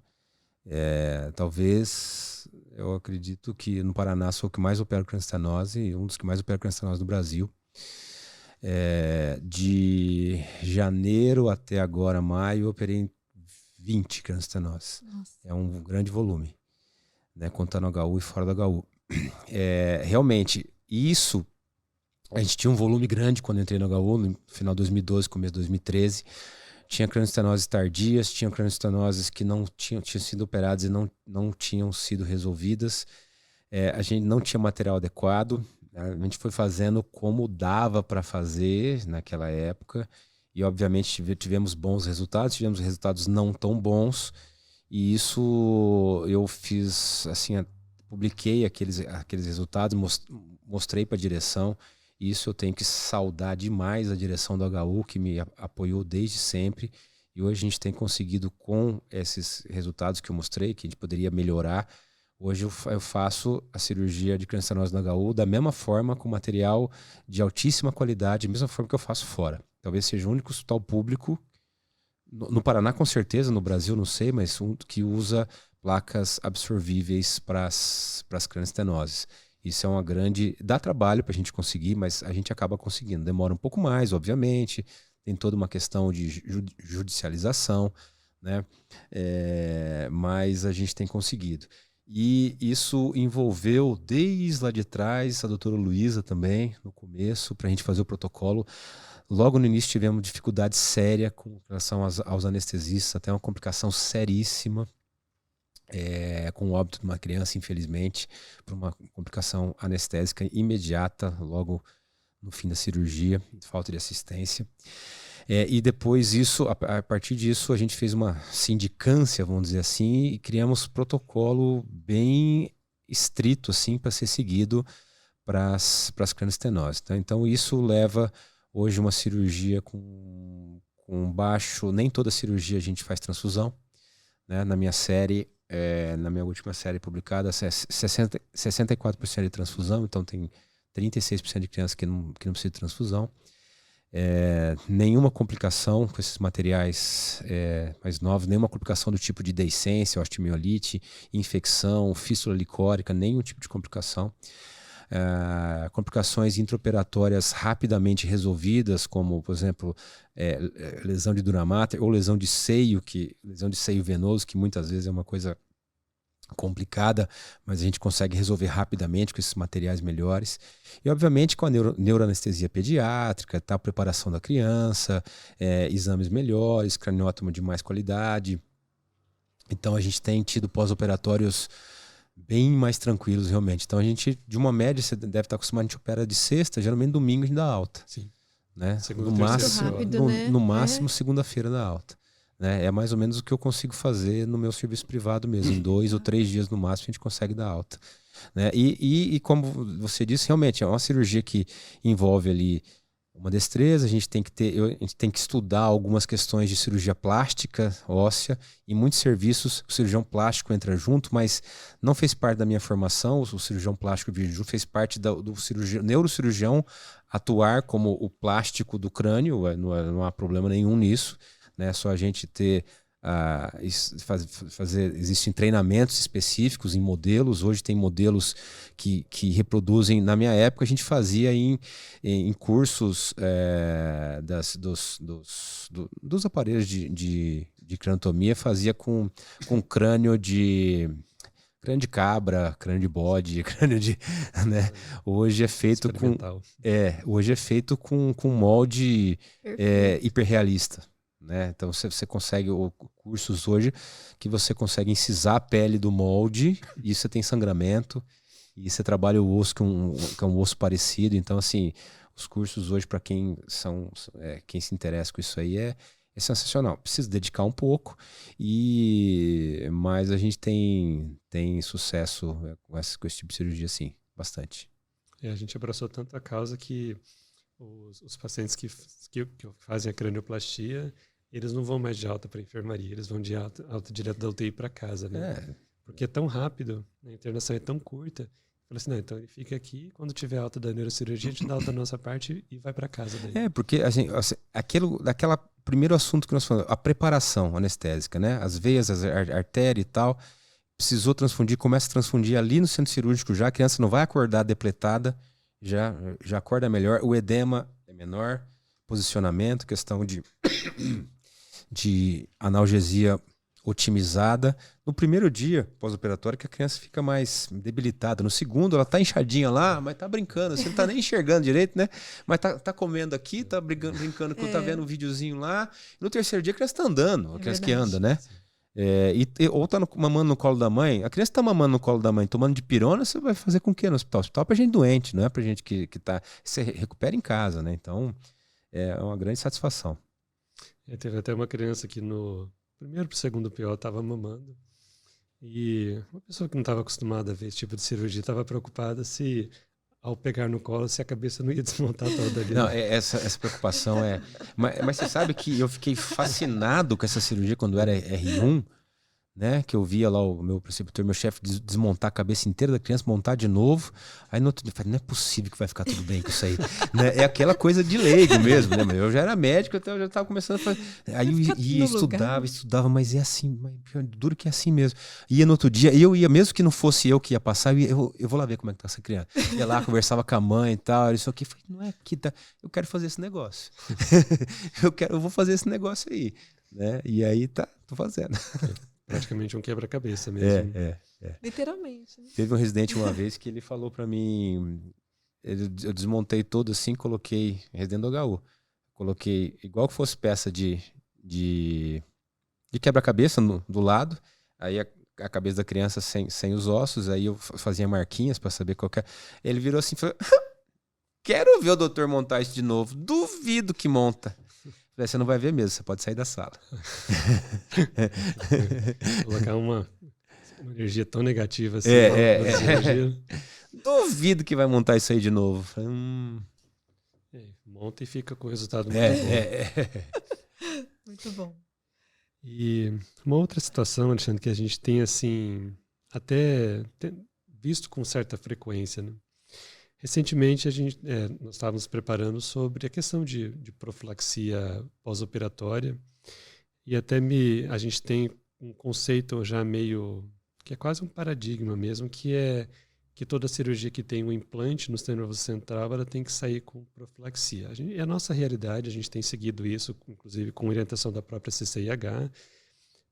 Talvez, eu acredito que no Paraná sou o que mais opera crânioestenose, um dos que mais opera crânioestenose no Brasil. De janeiro até agora, maio, eu operei 20 crânioestenoses. É um grande volume, né, contando HU e fora da HU. Realmente, isso, a gente tinha um volume grande quando eu entrei no HU, no final de 2012, começo de 2013. Tinha crânioestenoses tardias, tinha crânioestenoses que não tinham sido operadas e não tinham sido resolvidas. A gente não tinha material adequado, a gente foi fazendo como dava para fazer naquela época. E, obviamente, tivemos bons resultados, tivemos resultados não tão bons. E isso eu fiz, assim, publiquei aqueles resultados, mostrei para a direção. Isso eu tenho que saudar demais a direção do HU, que me apoiou desde sempre. E hoje a gente tem conseguido, com esses resultados que eu mostrei, que a gente poderia melhorar. Hoje eu faço a cirurgia de criança estenose no HU da mesma forma, com material de altíssima qualidade, da mesma forma que eu faço fora. Talvez seja o único hospital público, no Paraná com certeza, no Brasil não sei, mas um que usa placas absorvíveis para as crianças estenoses. Isso é uma grande... Dá trabalho para a gente conseguir, mas a gente acaba conseguindo. Demora um pouco mais, obviamente. Tem toda uma questão de judicialização, né? Mas a gente tem conseguido. E isso envolveu, desde lá de trás, a doutora Luísa também, no começo, para a gente fazer o protocolo. Logo no início tivemos dificuldade séria com relação aos anestesistas, até uma complicação seríssima. Com o óbito de uma criança, infelizmente, por uma complicação anestésica imediata, logo no fim da cirurgia, falta de assistência. E depois disso, a partir disso, a gente fez uma sindicância, vamos dizer assim, e criamos protocolo bem estrito assim, para ser seguido para as crianças estenoses. Tá? Então isso leva hoje uma cirurgia com baixo... Nem toda cirurgia a gente faz transfusão. Né? Na minha série... na minha última série publicada, 64% de transfusão, então tem 36% de crianças que não precisam de transfusão. Nenhuma complicação com esses materiais mais novos, nenhuma complicação do tipo de deiscência, osteomielite, infecção, fístula licórica, nenhum tipo de complicação. Complicações intraoperatórias rapidamente resolvidas, como, por exemplo, lesão de dura mater ou lesão de seio venoso, que muitas vezes é uma coisa complicada, mas a gente consegue resolver rapidamente com esses materiais melhores. E, obviamente, com a neuroanestesia pediátrica, a preparação da criança, exames melhores, craniotomo de mais qualidade. Então, a gente tem tido pós-operatórios bem mais tranquilos, realmente. Então, a gente, de uma média, você deve estar acostumado, a gente opera de sexta, geralmente domingo a gente dá alta. Sim. Né? No máximo, segunda-feira dá alta. Né? É mais ou menos o que eu consigo fazer no meu serviço privado mesmo. Em 2 ou 3 dias, no máximo, a gente consegue dar alta. Né? E como você disse, realmente, é uma cirurgia que envolve ali uma destreza, a gente tem que estudar algumas questões de cirurgia plástica óssea. Em muitos serviços o cirurgião plástico entra junto, mas não fez parte da minha formação. O cirurgião plástico fez parte do neurocirurgião atuar como o plástico do crânio. Não há problema nenhum nisso, né? Só a gente ter existem treinamentos específicos em modelos. Hoje tem modelos que reproduzem. Na minha época a gente fazia em cursos dos aparelhos de craniotomia, fazia com crânio de cabra, crânio de bode, crânio de... Né? Hoje é feito com molde hiperrealista. Né? Então você consegue cursos hoje que você consegue incisar a pele do molde e você tem sangramento e você trabalha o osso que é um osso parecido. Então, assim, os cursos hoje, para quem se interessa com isso aí, é sensacional. Precisa dedicar um pouco, mas a gente tem sucesso com esse tipo de cirurgia, sim, bastante. A gente abraçou tanto a causa que os pacientes que fazem a cranioplastia, eles não vão mais de alta para enfermaria, eles vão de alta direto da UTI para casa, né? Porque é tão rápido, a internação é tão curta. Fala assim, não, então ele fica aqui, quando tiver alta da neurocirurgia, a gente dá alta da nossa parte e vai para casa daí. Porque assim, daquela primeiro assunto que nós falamos, a preparação anestésica, né? As veias, a artéria e tal, precisou transfundir, começa a transfundir ali no centro cirúrgico já, a criança não vai acordar depletada, já acorda melhor, o edema é menor, posicionamento, questão de analgesia otimizada. No primeiro dia pós-operatório que a criança fica mais debilitada. No segundo ela tá inchadinha lá, mas tá brincando, você não tá nem enxergando direito, né? Mas tá comendo aqui, tá brincando, tá vendo um videozinho lá. No terceiro dia a criança tá andando, a criança que anda, né? Ou tá mamando no colo da mãe. A criança tá mamando no colo da mãe, tomando de pirona, você vai fazer com o quê no hospital? O hospital é pra gente doente, não é pra gente que tá... Você recupera em casa, né? Então é uma grande satisfação. Teve até uma criança que no primeiro pro segundo PO estava mamando, e uma pessoa que não estava acostumada a ver esse tipo de cirurgia estava preocupada se ao pegar no colo, se a cabeça não ia desmontar toda ali. Não, essa preocupação é... Mas você sabe que eu fiquei fascinado com essa cirurgia quando eu era R1, né? Que eu via lá o meu preceptor, meu chefe, desmontar a cabeça inteira da criança, montar de novo. Aí no outro dia eu falei, não é possível que vai ficar tudo bem com isso aí. Né? É aquela coisa de leigo mesmo, né? Mas eu já era médico, então eu já estava começando a fazer... Aí eu ia, estudava, mas é assim, duro que é assim mesmo. Ia no outro dia, e eu ia, mesmo que não fosse eu que ia passar, eu vou lá ver como é que tá essa criança. Ia lá, conversava com a mãe e tal, isso aqui. Falei, não é que tá... Eu quero fazer esse negócio. eu vou fazer esse negócio aí. Né? E aí tô fazendo. Praticamente um quebra-cabeça mesmo. Literalmente. Teve um residente uma vez que ele falou pra mim, eu desmontei todo assim, coloquei, residente do HU, coloquei igual que fosse peça de quebra-cabeça do lado, aí a cabeça da criança sem os ossos, aí eu fazia marquinhas pra saber qual que é. Ele virou assim e falou, quero ver o doutor montar isso de novo, duvido que monta. Você não vai ver mesmo, você pode sair da sala. Colocar uma energia tão negativa assim. Duvido que vai montar isso aí de novo. Monta e fica com o resultado muito bom. Muito bom. E uma outra situação, Alexandre, que a gente tem assim, até visto com certa frequência, né? Recentemente, nós estávamos preparando sobre a questão de profilaxia pós-operatória e até a gente tem um conceito já meio, que é quase um paradigma mesmo, que é que toda cirurgia que tem um implante no sistema nervoso central, ela tem que sair com profilaxia. É a nossa realidade, a gente tem seguido isso, inclusive com orientação da própria CCIH,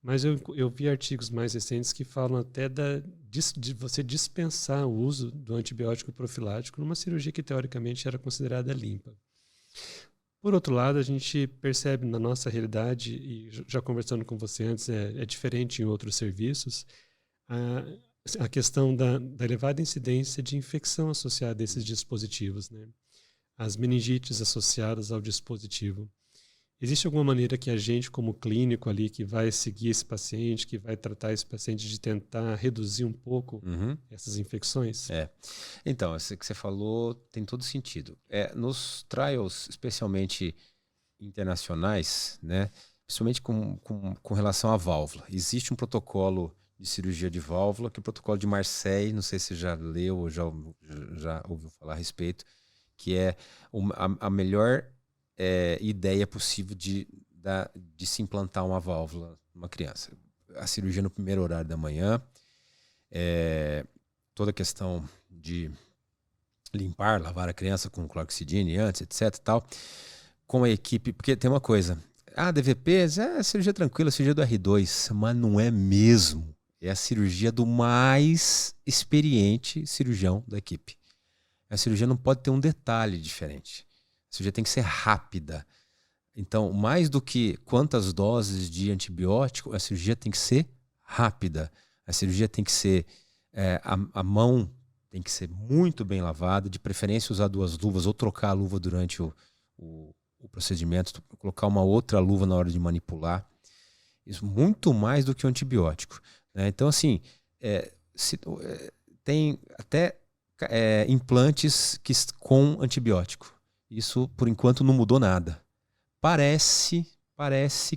mas eu vi artigos mais recentes que falam até de você dispensar o uso do antibiótico profilático numa cirurgia que teoricamente era considerada limpa. Por outro lado, a gente percebe na nossa realidade, e já conversando com você antes, é diferente em outros serviços, a questão da elevada incidência de infecção associada a esses dispositivos, né? As meningites associadas ao dispositivo. Existe alguma maneira que a gente, como clínico ali, que vai seguir esse paciente, que vai tratar esse paciente, de tentar reduzir um pouco essas infecções? Então, isso que você falou tem todo sentido. Nos trials, especialmente internacionais, né, principalmente com relação à válvula, existe um protocolo de cirurgia de válvula, que é o protocolo de Marseille, não sei se você já leu ou já ouviu falar a respeito, que é a melhor... ideia possível de se implantar uma válvula numa criança. A cirurgia no primeiro horário da manhã, toda a questão de lavar a criança com cloroxidine antes, etc. Tal, com a equipe, porque tem uma coisa, DVP é cirurgia tranquila, cirurgia do R2, mas não é mesmo. É a cirurgia do mais experiente cirurgião da equipe. A cirurgia não pode ter um detalhe diferente. A cirurgia tem que ser rápida. Então, mais do que quantas doses de antibiótico, a cirurgia tem que ser rápida. A cirurgia tem que ser... a mão tem que ser muito bem lavada, de preferência usar 2 luvas ou trocar a luva durante o procedimento, colocar uma outra luva na hora de manipular. Isso muito mais do que o antibiótico. Né? Então, assim, tem até implantes com antibiótico. Isso, por enquanto, não mudou nada. Parece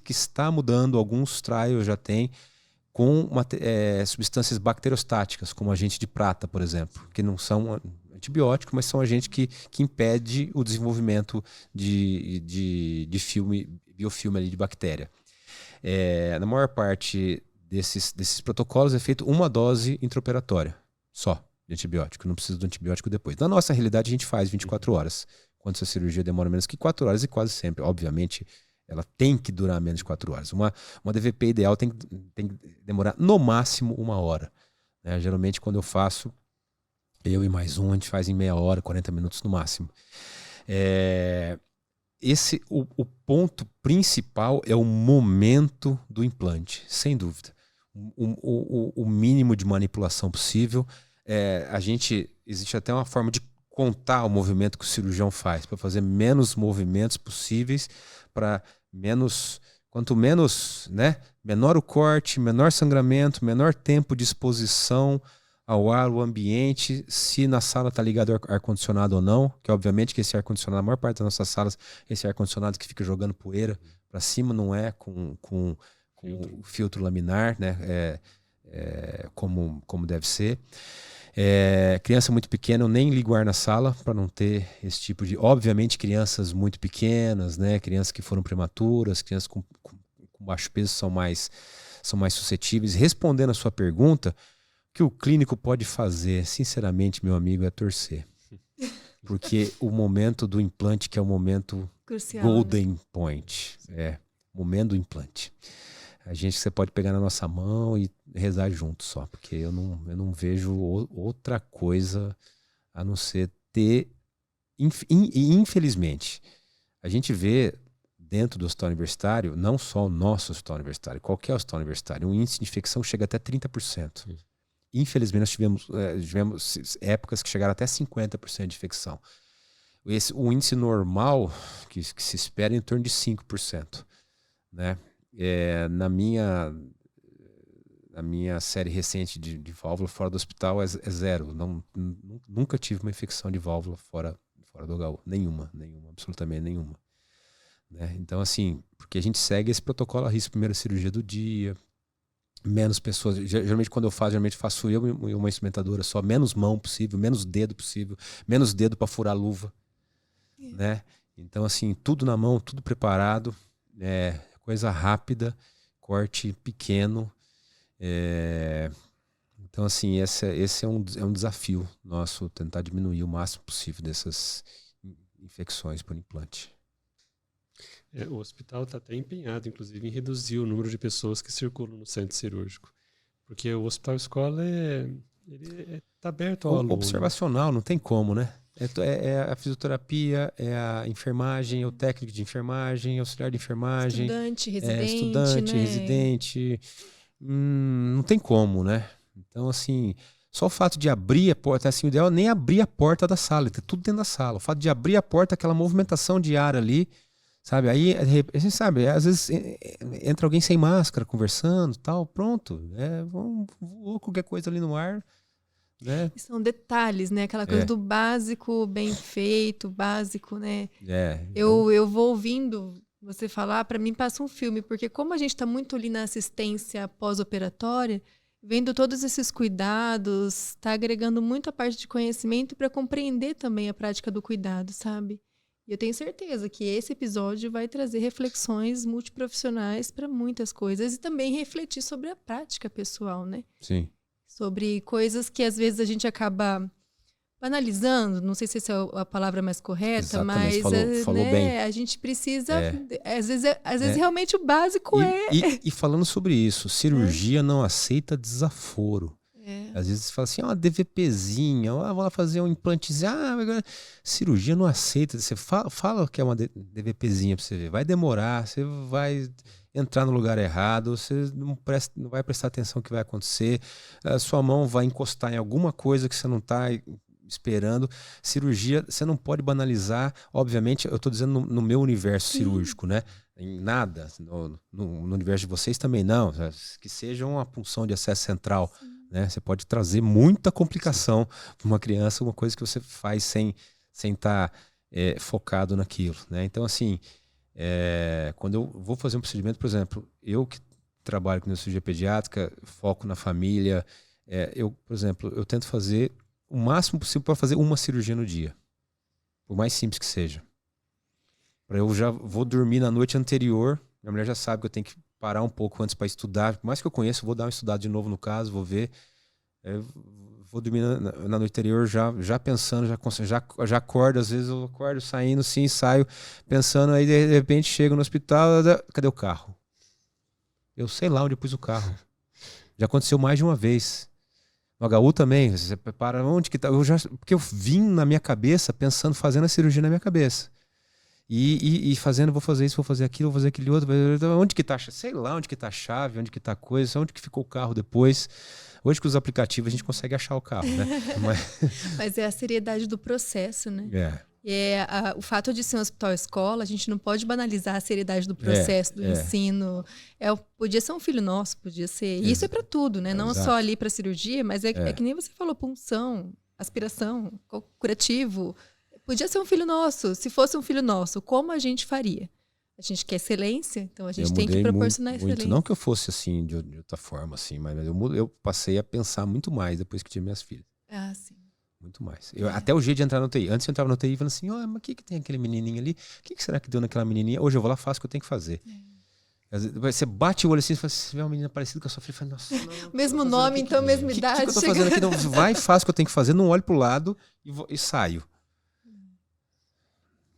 que está mudando. Alguns trials já tem com substâncias bacteriostáticas, como agente de prata, por exemplo, que não são antibióticos, mas são agentes que impedem o desenvolvimento de biofilme ali de bactéria. Na maior parte desses protocolos é feito uma dose intraoperatória só de antibiótico, não precisa do antibiótico depois. Na nossa realidade, a gente faz 24 horas. Quando essa cirurgia demora menos que 4 horas, e quase sempre, obviamente, ela tem que durar menos de 4 horas. Uma DVP ideal tem que demorar no máximo 1 hora. Né? Geralmente, quando eu faço, eu e mais um, a gente faz em meia hora, 40 minutos no máximo. O ponto principal é o momento do implante, sem dúvida. O mínimo de manipulação possível. Existe até uma forma de contar o movimento que o cirurgião faz, para fazer menos movimentos possíveis, para quanto menos, né, menor o corte, menor sangramento, menor tempo de exposição ao ar, o ambiente, se na sala está ligado ar-condicionado ou não, que obviamente que esse ar-condicionado, a maior parte das nossas salas, esse ar-condicionado que fica jogando poeira para cima, não é com filtro laminar, né? Como deve ser. Criança muito pequena, eu nem ligo o ar na sala para não ter esse tipo de... Obviamente crianças muito pequenas, né? Crianças que foram prematuras, crianças com baixo peso são mais suscetíveis. Respondendo a sua pergunta, o que o clínico pode fazer, sinceramente, meu amigo, é torcer. Porque o momento do implante que é o momento crucial, golden né? point. Momento do implante. Você pode pegar na nossa mão e rezar junto só, porque eu não vejo outra coisa a não ser ter... Infelizmente, a gente vê dentro do hospital universitário, não só o nosso hospital universitário, qualquer hospital universitário, um índice de infecção chega até 30%. Sim. Infelizmente, nós tivemos épocas que chegaram até 50% de infecção. O índice normal, que se espera, é em torno de 5%. Né? Na minha série recente de válvula fora do hospital é zero. Nunca tive uma infecção de válvula fora do HU. Nenhuma, absolutamente nenhuma. Né? Então, assim, porque a gente segue esse protocolo a risco, primeira cirurgia do dia, menos pessoas. Geralmente, quando eu faço eu e uma instrumentadora só, menos mão possível, menos dedo possível, menos dedo para furar a luva. Né? Então, assim, tudo na mão, tudo preparado, coisa rápida, corte pequeno. Então, assim, esse é um desafio nosso, tentar diminuir o máximo possível dessas infecções por implante. O hospital está até empenhado, inclusive, em reduzir o número de pessoas que circulam no centro cirúrgico. Porque o hospital escola está aberto ao aluno. Observacional, não tem como, né? É a fisioterapia, é a enfermagem, é o técnico de enfermagem, é o auxiliar de enfermagem. Estudante, residente. Não tem como, né? Então, assim, só o fato de abrir a porta, assim, o ideal é nem abrir a porta da sala, ter tudo dentro da sala. O fato de abrir a porta, aquela movimentação de ar ali, sabe? Aí, a gente sabe, às vezes entra alguém sem máscara, conversando, tal, pronto. Vamos qualquer coisa ali no ar, né? São detalhes, né? Aquela coisa do básico, bem feito, básico, né? Eu vou ouvindo você falar, para mim passa um filme, porque como a gente está muito ali na assistência pós-operatória, vendo todos esses cuidados, está agregando muito a parte de conhecimento para compreender também a prática do cuidado, sabe? E eu tenho certeza que esse episódio vai trazer reflexões multiprofissionais para muitas coisas e também refletir sobre a prática pessoal, né? Sim. Sobre coisas que às vezes a gente acaba banalizando, não sei se essa é a palavra mais correta, exatamente, mas falou bem. A gente precisa, às vezes realmente o básico E falando sobre isso, cirurgia não aceita desaforo. Às vezes você fala assim, uma DVPzinha, vou lá fazer um implantezinho, cirurgia não aceita. Você fala que é uma DVPzinha para você ver, vai demorar, você vai entrar no lugar errado, você não vai prestar atenção no que vai acontecer, a sua mão vai encostar em alguma coisa que você não está esperando. Cirurgia, você não pode banalizar, obviamente, eu estou dizendo no meu universo cirúrgico, né? Em nada, no universo de vocês também não, que seja uma punção de acesso central. Né? Você pode trazer muita complicação para uma criança, uma coisa que você faz sem estar focado naquilo. Né? Então, assim, quando eu vou fazer um procedimento, por exemplo, eu que trabalho com neurocirurgia pediátrica, foco na família, por exemplo, eu tento fazer o máximo possível para fazer uma cirurgia no dia, por mais simples que seja. Eu já vou dormir na noite anterior, minha mulher já sabe que eu tenho que parar um pouco antes para estudar, por mais que eu conheça, vou dar uma estudada de novo no caso, vou ver, vou dormir na noite anterior já pensando, já acordo, às vezes eu acordo saindo, sim, saio pensando, aí de repente chego no hospital, cadê o carro? Eu sei lá onde eu pus o carro. Já aconteceu mais de uma vez. No HU também, você prepara onde que tá, porque eu vim na minha cabeça pensando, fazendo a cirurgia na minha cabeça. E fazendo, vou fazer isso, vou fazer aquilo, vou fazer aquele outro. Onde que tá? Sei lá onde que tá a chave, onde que tá a coisa, onde que ficou o carro depois. Hoje com os aplicativos a gente consegue achar o carro, né? Mas é a seriedade do processo, né? O fato de ser um hospital-escola, a gente não pode banalizar a seriedade do processo do ensino. Podia ser um filho nosso, podia ser... Isso é para tudo, né? Não só ali para cirurgia, mas é que nem você falou, punção, aspiração, curativo. Podia ser um filho nosso. Se fosse um filho nosso, como a gente faria? A gente quer excelência, então a gente tem que proporcionar excelência. Não que eu fosse assim, de outra forma, assim, mas eu passei a pensar muito mais depois que tive minhas filhas. Ah, sim. Muito mais. Até o jeito de entrar na UTI. Antes eu entrava na UTI e falava assim, mas o que tem aquele menininho ali? O que será que deu naquela menininha? Hoje eu vou lá, faço o que eu tenho que fazer. Você bate o olho assim e fala, se tiver uma menina parecida com a sua filha, fala, nossa. Mesmo nome, então, mesma idade. O que eu tô fazendo aqui? Não, vai, faço o que eu tenho que fazer, não olho pro lado e saio.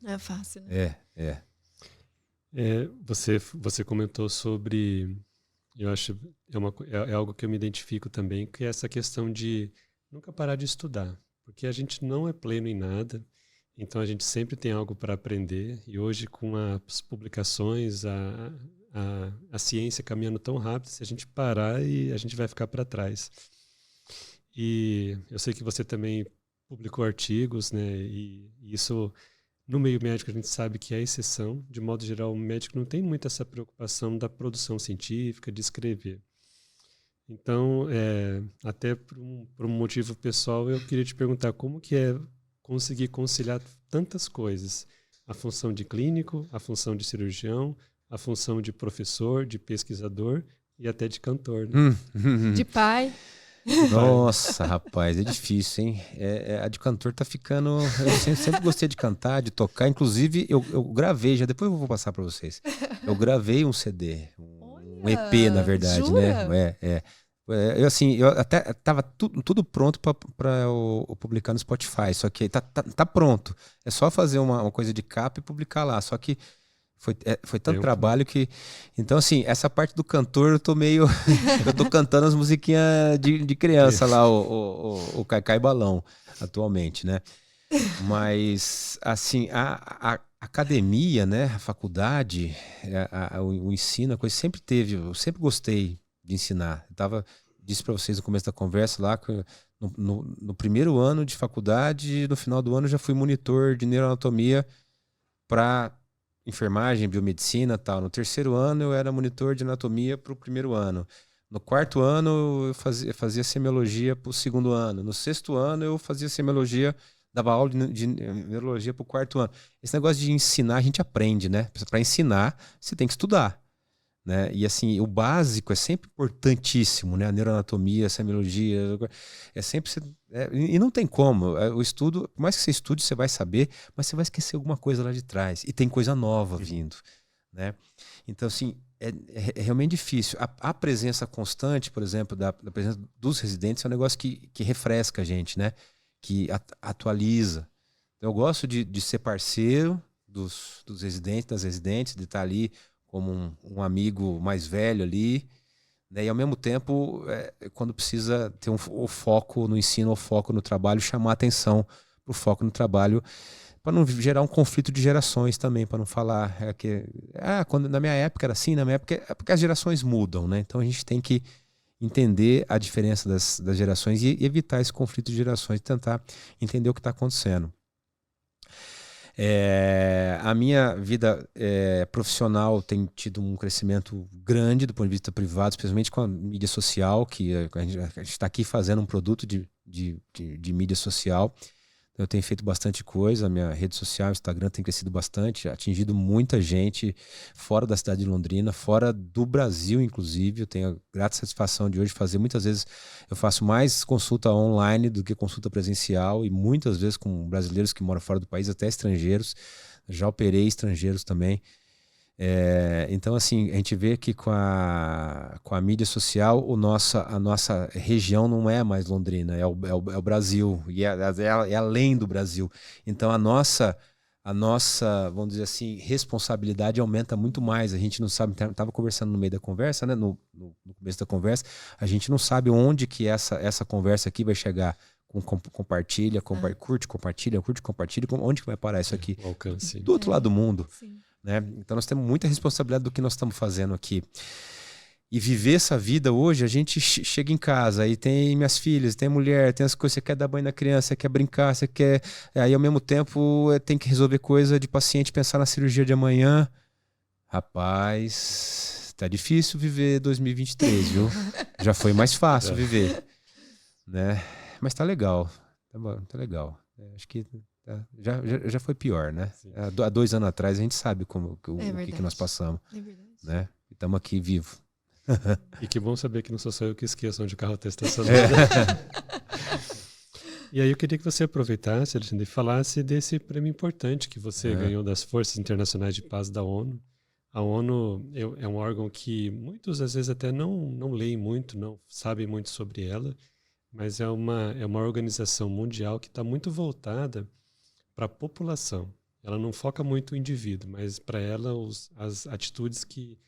Não é fácil, né? Você comentou sobre, eu acho, é algo que eu me identifico também, que é essa questão de nunca parar de estudar, porque a gente não é pleno em nada, então a gente sempre tem algo para aprender, e hoje com as publicações, a ciência caminhando tão rápido, se a gente parar, a gente vai ficar para trás. E eu sei que você também publicou artigos, né, e isso... No meio médico, a gente sabe que é exceção. De modo geral, o médico não tem muito essa preocupação da produção científica, de escrever. Então, até por um motivo pessoal, eu queria te perguntar como que é conseguir conciliar tantas coisas. A função de clínico, a função de cirurgião, a função de professor, de pesquisador e até de cantor. Né? De pai. Nossa, rapaz, é difícil, hein? A de cantor tá ficando... Eu sempre gostei de cantar, de tocar. Inclusive, eu gravei, já depois eu vou passar para vocês. Eu gravei um CD, um EP, na verdade, jura? né? Eu até tava tudo pronto para eu publicar no Spotify, só que tá pronto. É só fazer uma coisa de capa e publicar lá, só que foi tanto trabalho que... Então, assim, essa parte do cantor eu tô meio... eu tô cantando as musiquinhas de criança lá, o Caicai Balão, atualmente, né? Mas, assim, a academia, né? A faculdade, o ensino, a coisa sempre teve... Eu sempre gostei de ensinar. Disse para vocês no começo da conversa lá que no primeiro ano de faculdade, no final do ano, eu já fui monitor de neuroanatomia para... enfermagem, biomedicina e tal. No terceiro ano eu era monitor de anatomia para o primeiro ano. No quarto ano eu fazia semiologia para o segundo ano. No sexto ano eu fazia semiologia, dava aula de neurologia para o quarto ano. Esse negócio de ensinar a gente aprende, né? Para ensinar você tem que estudar, né? E assim, o básico é sempre importantíssimo, né? A neuroanatomia, a semiologia, é sempre... e não tem como. O estudo, por mais que você estude, você vai saber, mas você vai esquecer alguma coisa lá de trás. E tem coisa nova vindo, né? Então, assim, é realmente difícil. A presença constante, por exemplo, da presença dos residentes é um negócio que refresca a gente, né? Que atualiza. Então, eu gosto de ser parceiro dos residentes, das residentes, de estar ali como um amigo mais velho ali, né? E ao mesmo tempo, quando precisa ter o foco no ensino, o foco no trabalho, chamar a atenção para o foco no trabalho, para não gerar um conflito de gerações também, para não falar quando na minha época era assim, na minha época é porque as gerações mudam, né? Então a gente tem que entender a diferença das gerações e evitar esse conflito de gerações, tentar entender o que está acontecendo. A minha vida profissional tem tido um crescimento grande do ponto de vista privado, especialmente com a mídia social, que a gente está aqui fazendo um produto de mídia social. Eu tenho feito bastante coisa, a minha rede social, o Instagram, tem crescido bastante, atingido muita gente fora da cidade de Londrina, fora do Brasil, inclusive. Eu tenho a grata satisfação de hoje fazer, muitas vezes eu faço mais consulta online do que consulta presencial, e muitas vezes com brasileiros que moram fora do país, até estrangeiros. Já operei estrangeiros também. Então, assim, a gente vê que com a mídia social, a nossa região não é mais Londrina, é o Brasil, e é além do Brasil. Então, a nossa, vamos dizer assim, responsabilidade aumenta muito mais. A gente não sabe, estava conversando no meio da conversa, né? No começo da conversa, a gente não sabe onde que essa conversa aqui vai chegar. Compartilha, curte, compartilha, onde que vai parar isso aqui? O alcance. Do outro lado do mundo. Sim. Né? Então nós temos muita responsabilidade do que nós estamos fazendo aqui. E viver essa vida hoje, a gente chega em casa, aí tem minhas filhas, tem mulher, tem as coisas, você quer dar banho na criança, você quer brincar, você quer... Aí ao mesmo tempo tem que resolver coisa de paciente, pensar na cirurgia de amanhã. Rapaz, tá difícil viver 2023, viu? Já foi mais fácil viver, né? Mas tá legal, tá legal. Acho que já foi pior, né? Há 2 anos atrás a gente sabe o que nós passamos, né? E estamos aqui vivos. E que bom saber que não sou só eu que esqueço onde o carro está estacionado. E aí eu queria que você aproveitasse, Alexandre, e falasse desse prêmio importante que você ganhou das Forças Internacionais de Paz da ONU. A ONU é um órgão que muitos, às vezes, até não leem muito, não sabem muito sobre ela, mas é uma organização mundial que está muito voltada para a população. Ela não foca muito no indivíduo, mas para ela as atitudes que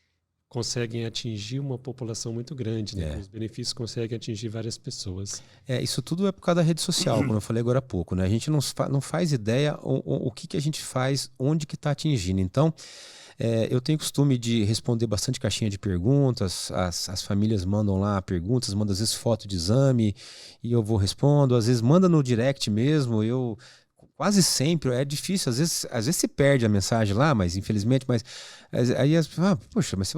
conseguem atingir uma população muito grande, né? Os benefícios conseguem atingir várias pessoas. Isso tudo é por causa da rede social, como eu falei agora há pouco, né? A gente não faz ideia o que a gente faz, onde que está atingindo. Então, eu tenho costume de responder bastante caixinha de perguntas, as famílias mandam lá perguntas, mandam às vezes foto de exame e eu vou respondo, às vezes manda no direct mesmo, quase sempre, é difícil, às vezes se perde a mensagem lá, mas infelizmente, aí poxa, mas você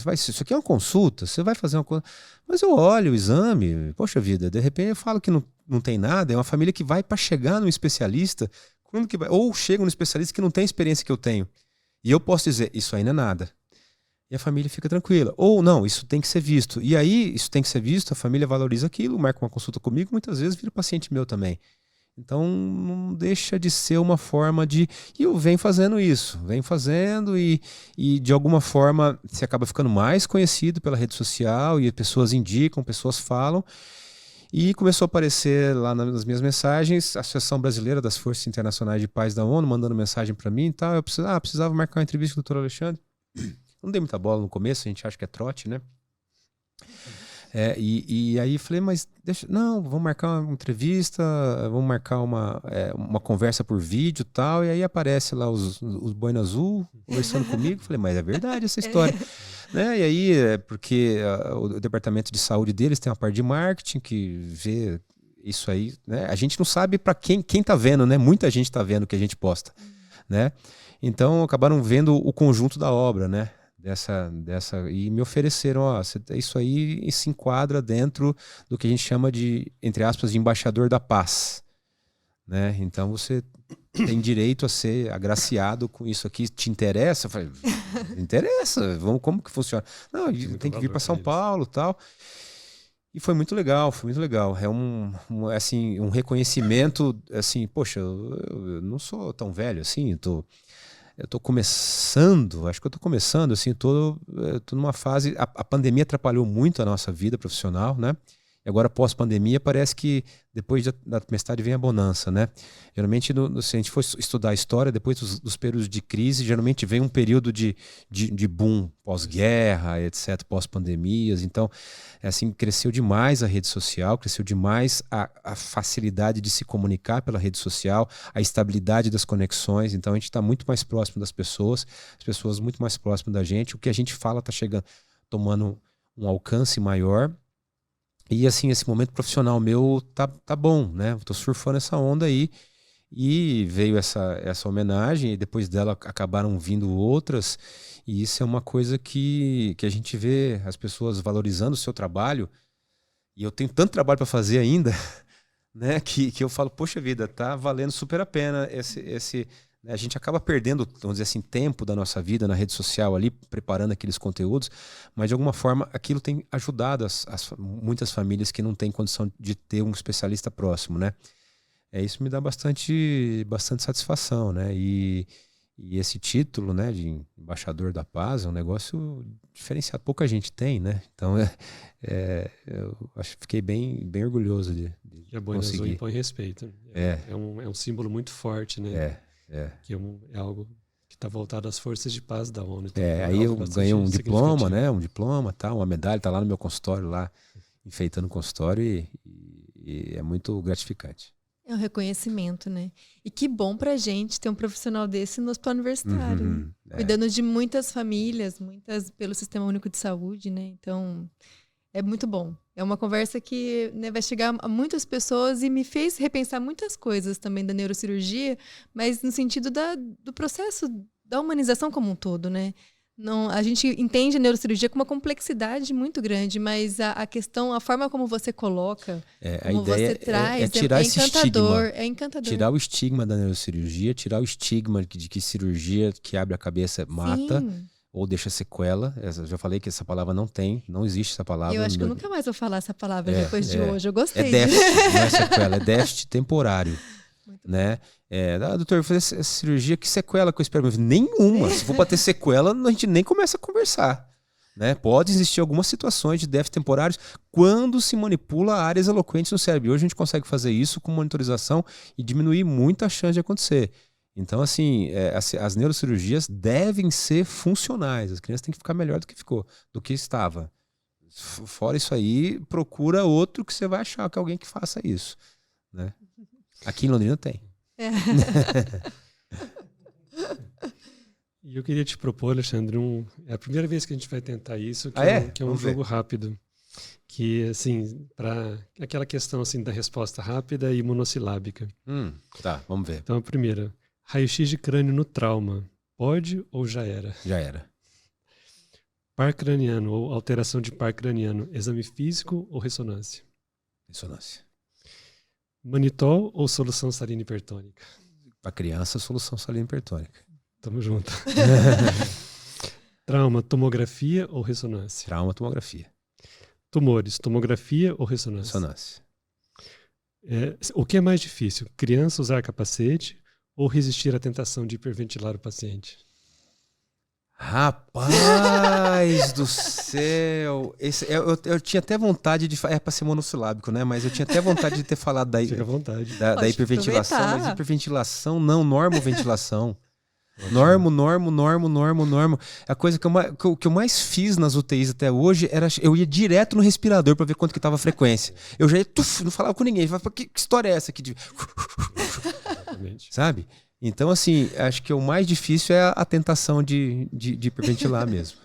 vai, isso aqui é uma consulta, você vai fazer uma coisa, mas eu olho o exame, poxa vida, de repente eu falo que não tem nada, é uma família que vai para chegar no especialista, ou chega no especialista que não tem a experiência que eu tenho. E eu posso dizer, isso aí não é nada. E a família fica tranquila. Ou não, isso tem que ser visto. E aí, isso tem que ser visto, a família valoriza aquilo, marca uma consulta comigo, muitas vezes vira paciente meu também. Então, não deixa de ser uma forma de... E eu venho fazendo isso, e de alguma forma você acaba ficando mais conhecido pela rede social e pessoas indicam, pessoas falam. E começou a aparecer lá nas minhas mensagens a Associação Brasileira das Forças Internacionais de Paz da ONU, mandando mensagem para mim e tal. Eu precisava marcar uma entrevista com o Dr. Alexandre. Não dei muita bola no começo, a gente acha que é trote, né? E aí falei, mas vamos marcar uma entrevista, vamos marcar uma conversa por vídeo e tal. E aí aparece lá os boina azul conversando comigo. Falei, mas é verdade essa história. Né? E aí, porque o departamento de saúde deles tem uma parte de marketing que vê isso aí, né? A gente não sabe para quem tá vendo, né? Muita gente tá vendo o que a gente posta, né? Então acabaram vendo o conjunto da obra, né? E me ofereceram, isso aí se enquadra dentro do que a gente chama de, entre aspas, de embaixador da paz, né? Então você tem direito a ser agraciado com isso aqui. Te interessa? Eu falei, interessa, como que funciona? Não, tem que vir para São Paulo e tal. E foi muito legal, foi muito legal. É um reconhecimento, assim, poxa, eu não sou tão velho assim, eu tô começando, acho que eu tô começando, assim, eu tô numa fase, a pandemia atrapalhou muito a nossa vida profissional, né? E agora, pós-pandemia, parece que depois da tempestade vem a bonança, né? Geralmente, se a gente for estudar a história, depois dos períodos de crise, geralmente vem um período de boom, pós-guerra, etc., pós-pandemias. Então, assim, cresceu demais a rede social, cresceu demais a facilidade de se comunicar pela rede social, a estabilidade das conexões. Então, a gente está muito mais próximo das pessoas, as pessoas muito mais próximas da gente. O que a gente fala está chegando, tomando um alcance maior. E assim, esse momento profissional meu tá bom, né? Tô surfando essa onda aí. E veio essa homenagem, e depois dela acabaram vindo outras. E isso é uma coisa que a gente vê as pessoas valorizando o seu trabalho. E eu tenho tanto trabalho para fazer ainda, né? Que eu falo, poxa vida, tá valendo super a pena esse a gente acaba perdendo, vamos dizer assim, tempo da nossa vida na rede social ali, preparando aqueles conteúdos, mas de alguma forma aquilo tem ajudado muitas famílias que não têm condição de ter um especialista próximo, né? Isso me dá bastante satisfação, né? E esse título, né, de embaixador da paz é um negócio diferenciado, pouca gente tem, né? Então eu fiquei bem orgulhoso de e a boina azul impõe respeito. É um símbolo muito forte, né? Que é algo que está voltado às forças de paz da ONU. Então, aí eu ganhei um diploma, né? Um diploma, tá? Uma medalha, tá lá no meu consultório, lá enfeitando o consultório e é muito gratificante. É um reconhecimento, né? E que bom pra gente ter um profissional desse no hospital universitário, né? Cuidando de muitas famílias, muitas pelo Sistema Único de Saúde, né? Então, é muito bom. É uma conversa que, né, vai chegar a muitas pessoas e me fez repensar muitas coisas também da neurocirurgia, mas no sentido do processo da humanização como um todo, né? Não, a gente entende a neurocirurgia com uma complexidade muito grande, mas a questão, a forma como você coloca, como a ideia você traz, tirar esse encantador. estigma. É encantador. Tirar o estigma da neurocirurgia, tirar o estigma de que cirurgia que abre a cabeça mata. Sim. Ou deixa sequela. Eu já falei que essa palavra não existe essa palavra. Eu acho que eu nunca mais vou falar essa palavra depois de hoje. Eu gostei É déficit, não é sequela, é déficit temporário. Né? Doutor, eu vou fazer essa cirurgia, que sequela que eu espero? Nenhuma. Se for para ter sequela, a gente nem começa a conversar. Né? Pode existir algumas situações de déficit temporários quando se manipula áreas eloquentes no cérebro. Hoje a gente consegue fazer isso com monitorização e diminuir muito a chance de acontecer. Então, assim, as neurocirurgias devem ser funcionais. As crianças têm que ficar melhor do que estava. Fora isso aí, procura outro que você vai achar que é alguém que faça isso. Né? Aqui em Londrina tem. E eu queria te propor, Alexandre, é a primeira vez que a gente vai tentar isso, que é um jogo rápido. Que, assim, para aquela questão assim, da resposta rápida e monossilábica. Tá, vamos ver. Então, a primeira. Raio-x de crânio no trauma. Pode ou já era? Já era. Par craniano ou alteração de par craniano. Exame físico ou ressonância? Ressonância. Manitol ou solução salina hipertônica? Para criança, solução salina hipertônica. Tamo junto. Trauma, tomografia ou ressonância? Trauma, tomografia. Tumores, tomografia ou ressonância? Ressonância. O que é mais difícil? Criança usar capacete ou resistir à tentação de hiperventilar o paciente? Rapaz do céu! Eu tinha até vontade de... É para ser monossilábico, né? Mas eu tinha até vontade de ter falado Fica à vontade. da hiperventilação. aproveitar. Mas hiperventilação não, normoventilação. Normo. A coisa que eu mais fiz nas UTIs até hoje era eu ia direto no respirador para ver quanto que tava a frequência. Eu já ia, não falava com ninguém. Falava, que história é essa aqui? Sabe? Então, assim, acho que o mais difícil é a tentação de hiperventilar mesmo.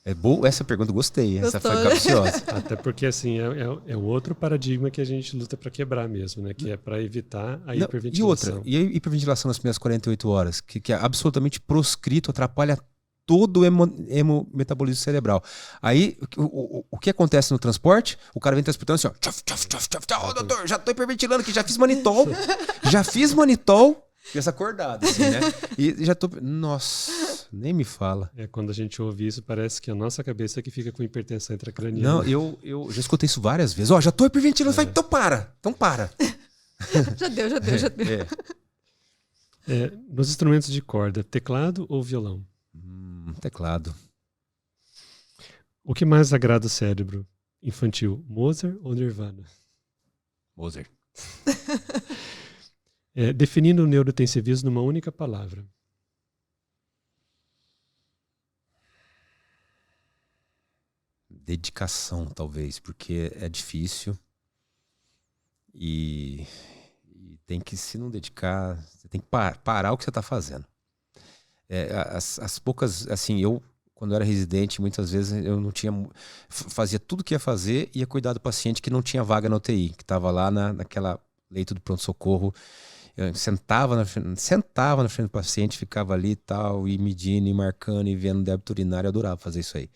É boa essa pergunta, gostei. Essa foi capciosa. Até porque, assim, é o outro paradigma que a gente luta para quebrar mesmo, né? Que é para evitar a hiperventilação. E a hiperventilação nas primeiras 48 horas, que é absolutamente proscrito, atrapalha todo o hemometabolismo cerebral. Aí, o que acontece no transporte? O cara vem transportando assim, ó. Oh, doutor, já tô hiperventilando aqui, já fiz manitol. Criança acordada, assim, né? E já tô... Nossa, nem me fala. Quando a gente ouve isso, parece que a nossa cabeça é que fica com hipertensão intracraniana. Não, eu já escutei isso várias vezes. Ó, já tô hiperventilando. Falei, então para. Já deu. Nos instrumentos de corda, teclado ou violão? Teclado. O que mais agrada o cérebro? Infantil, Mozart ou Nirvana? Mozart. Definindo o neurotensivismo numa única palavra. Dedicação, talvez, porque é difícil e tem que, se não dedicar, você tem que parar o que você está fazendo. As poucas, assim, quando eu era residente, muitas vezes eu não tinha, fazia tudo o que ia fazer e ia cuidar do paciente que não tinha vaga na UTI, que estava lá naquela leito do pronto-socorro. Eu sentava na frente do paciente, ficava ali e tal, e medindo, e marcando, e vendo débito urinário. Eu adorava fazer isso aí.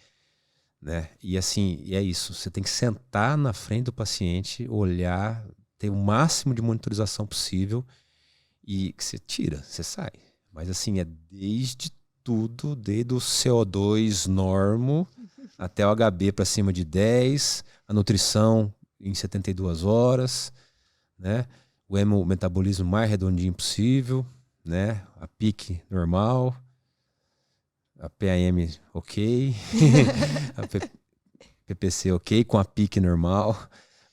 Né? E assim, é isso. Você tem que sentar na frente do paciente, olhar, ter o máximo de monitorização possível e que você tira, você sai. Mas assim, é desde tudo, desde o CO2 normo até o HB para cima de 10, a nutrição em 72 horas, né? O hemometabolismo mais redondinho possível, né? A PIC normal, a PAM ok, a PPC ok, com a PIC normal,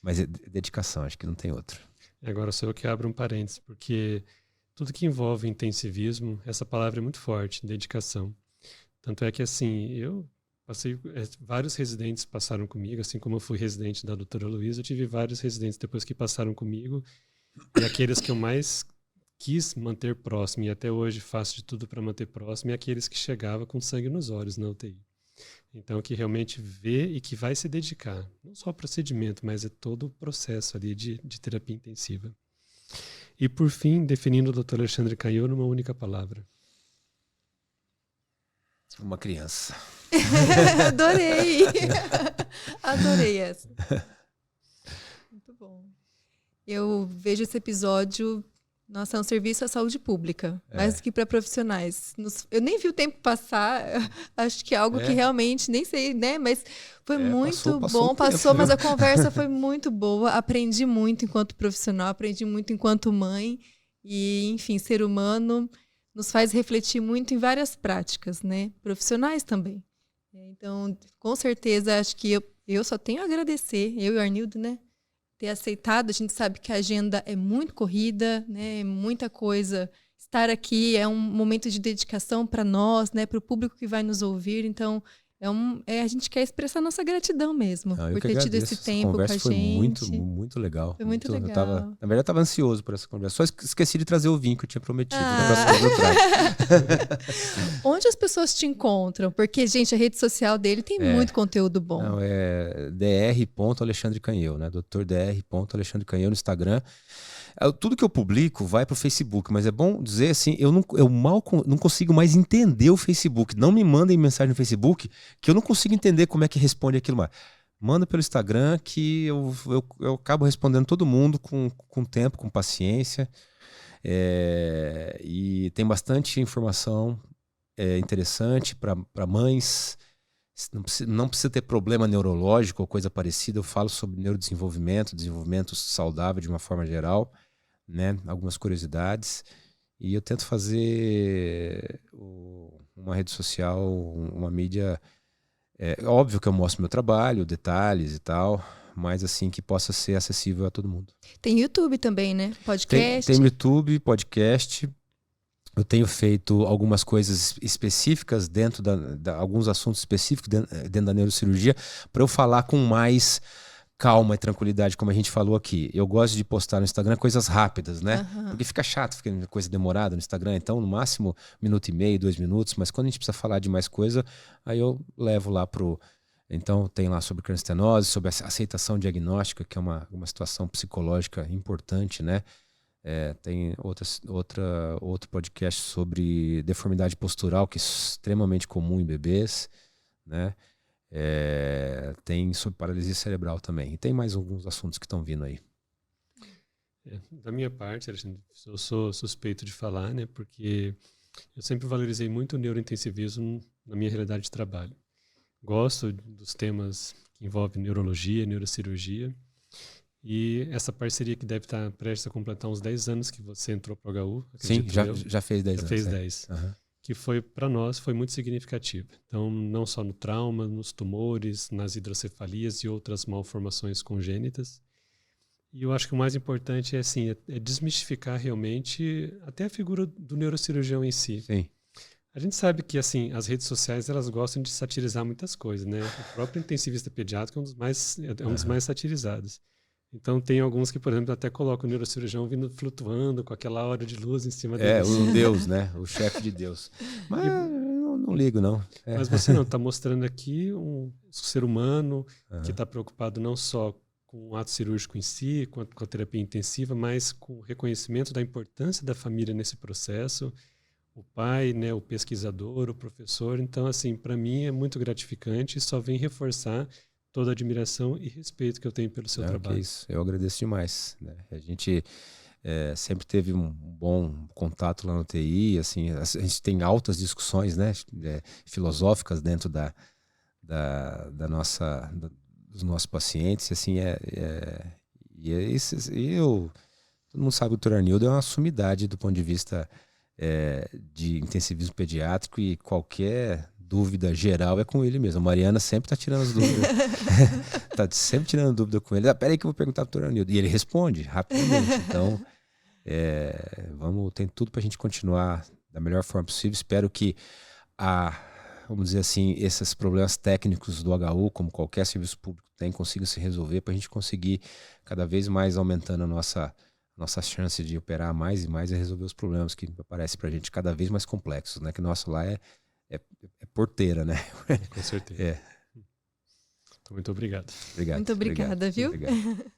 mas é dedicação, acho que não tem outro. Agora sou eu que abro um parênteses, porque tudo que envolve intensivismo, essa palavra é muito forte, dedicação. Tanto é que, assim, eu passei, vários residentes passaram comigo, assim como eu fui residente da doutora Luísa, eu tive vários residentes depois que passaram comigo E aqueles que eu mais quis manter próximo, e até hoje faço de tudo para manter próximo, e aqueles que chegavam com sangue nos olhos na UTI. Então, que realmente vê e que vai se dedicar, não só ao procedimento, mas é todo o processo ali de terapia intensiva. E, por fim, definindo o Dr. Alexandre Canheu numa única palavra. Uma criança. Adorei! Adorei essa. Muito bom. Eu vejo esse episódio... Nossa, é um serviço à saúde pública, mais do que para profissionais. Eu nem vi o tempo passar, acho que é algo que realmente, nem sei, né? Mas foi muito bom, passou, mas a conversa foi muito boa. Aprendi muito enquanto profissional, aprendi muito enquanto mãe. E, enfim, ser humano nos faz refletir muito em várias práticas, né? Profissionais também. Então, com certeza, acho que eu só tenho a agradecer, eu e o Arnildo, né? Ter aceitado, a gente sabe que a agenda é muito corrida, né? Muita coisa. Estar aqui é um momento de dedicação para nós, né? Para o público que vai nos ouvir. Então, a gente quer expressar nossa gratidão mesmo por ter tido esse tempo com a gente. Foi muito legal. Foi muito legal. Na verdade, eu estava ansioso por essa conversa. Só esqueci de trazer o vinho que eu tinha prometido. Na próxima vez eu trago. Onde as pessoas te encontram? Porque, gente, a rede social dele tem muito conteúdo bom. Não, é dr.alexandre Canheu, né? Dr. dr.alexandre Canheu no Instagram. Tudo que eu publico vai para o Facebook, mas é bom dizer assim, eu não consigo mais entender o Facebook. Não me mandem mensagem no Facebook, que eu não consigo entender como é que responde aquilo mais. Manda pelo Instagram, que eu acabo respondendo todo mundo com tempo, com paciência. E tem bastante informação interessante para mães. Não precisa ter problema neurológico ou coisa parecida. Eu falo sobre neurodesenvolvimento, desenvolvimento saudável de uma forma geral, né? Algumas curiosidades. E eu tento fazer uma rede social, uma mídia... óbvio que eu mostro meu trabalho, detalhes e tal, mas assim, que possa ser acessível a todo mundo. Tem YouTube também, né? Podcast? Tem YouTube, podcast. Eu tenho feito algumas coisas específicas dentro alguns assuntos específicos dentro da neurocirurgia, para eu falar com mais calma e tranquilidade, como a gente falou aqui. Eu gosto de postar no Instagram coisas rápidas, né? Porque fica chato, fica coisa demorada no Instagram. Então, no máximo, 1 minuto e meio, 2 minutos. Mas quando a gente precisa falar de mais coisa, aí eu levo lá pro... Então, tem lá sobre crâniostenose, sobre a aceitação diagnóstica, que é uma situação psicológica importante, né? Tem outro podcast sobre deformidade postural, que é extremamente comum em bebês, né? Tem sobre paralisia cerebral também. E tem mais alguns assuntos que estão vindo aí. Da minha parte, Alexandre, eu sou suspeito de falar, né? Porque eu sempre valorizei muito o neurointensivismo na minha realidade de trabalho. Gosto dos temas que envolvem neurologia, neurocirurgia. E essa parceria que deve estar prestes a completar uns 10 anos que você entrou para o HU. Sim, já fez 10 anos. Já fez 10. Uhum. Que foi, para nós, foi muito significativo. Então, não só no trauma, nos tumores, nas hidrocefalias e outras malformações congênitas. E eu acho que o mais importante é desmistificar realmente até a figura do neurocirurgião em si. Sim. A gente sabe que assim, as redes sociais elas gostam de satirizar muitas coisas, né? O próprio intensivista pediátrico é um dos mais satirizados. Então tem alguns que, por exemplo, até colocam o neurocirurgião vindo flutuando com aquela hora de luz em cima dele. O Deus, né? O chefe de Deus. Mas eu não ligo, não. Mas você não, está mostrando aqui um ser humano que está preocupado não só com o ato cirúrgico em si, com a terapia intensiva, mas com o reconhecimento da importância da família nesse processo. O pai, né, o pesquisador, o professor. Então, assim, para mim é muito gratificante e só vem reforçar toda a admiração e respeito que eu tenho pelo seu trabalho. Que isso. Eu agradeço demais, né? A gente sempre teve um bom contato lá no TI, assim, a gente tem altas discussões, né, filosóficas dentro dos nossos pacientes, assim, todo mundo sabe que o Dr. Arnildo é uma sumidade do ponto de vista de intensivismo pediátrico, e qualquer dúvida geral é com ele mesmo. A Mariana sempre está tirando as dúvidas. Está sempre tirando dúvida com ele. Peraí que eu vou perguntar para o Dr. Arnildo. E ele responde rapidamente. Então, tem tudo para a gente continuar da melhor forma possível. Espero que vamos dizer assim, esses problemas técnicos do HU, como qualquer serviço público tem, consigam se resolver para a gente conseguir cada vez mais aumentando a nossa chance de operar mais e mais é resolver os problemas que aparecem pra gente cada vez mais complexos, né? Que o nosso lá é porteira, né? Com certeza. É. Muito obrigado. Obrigado. Muito obrigada, viu? Obrigado.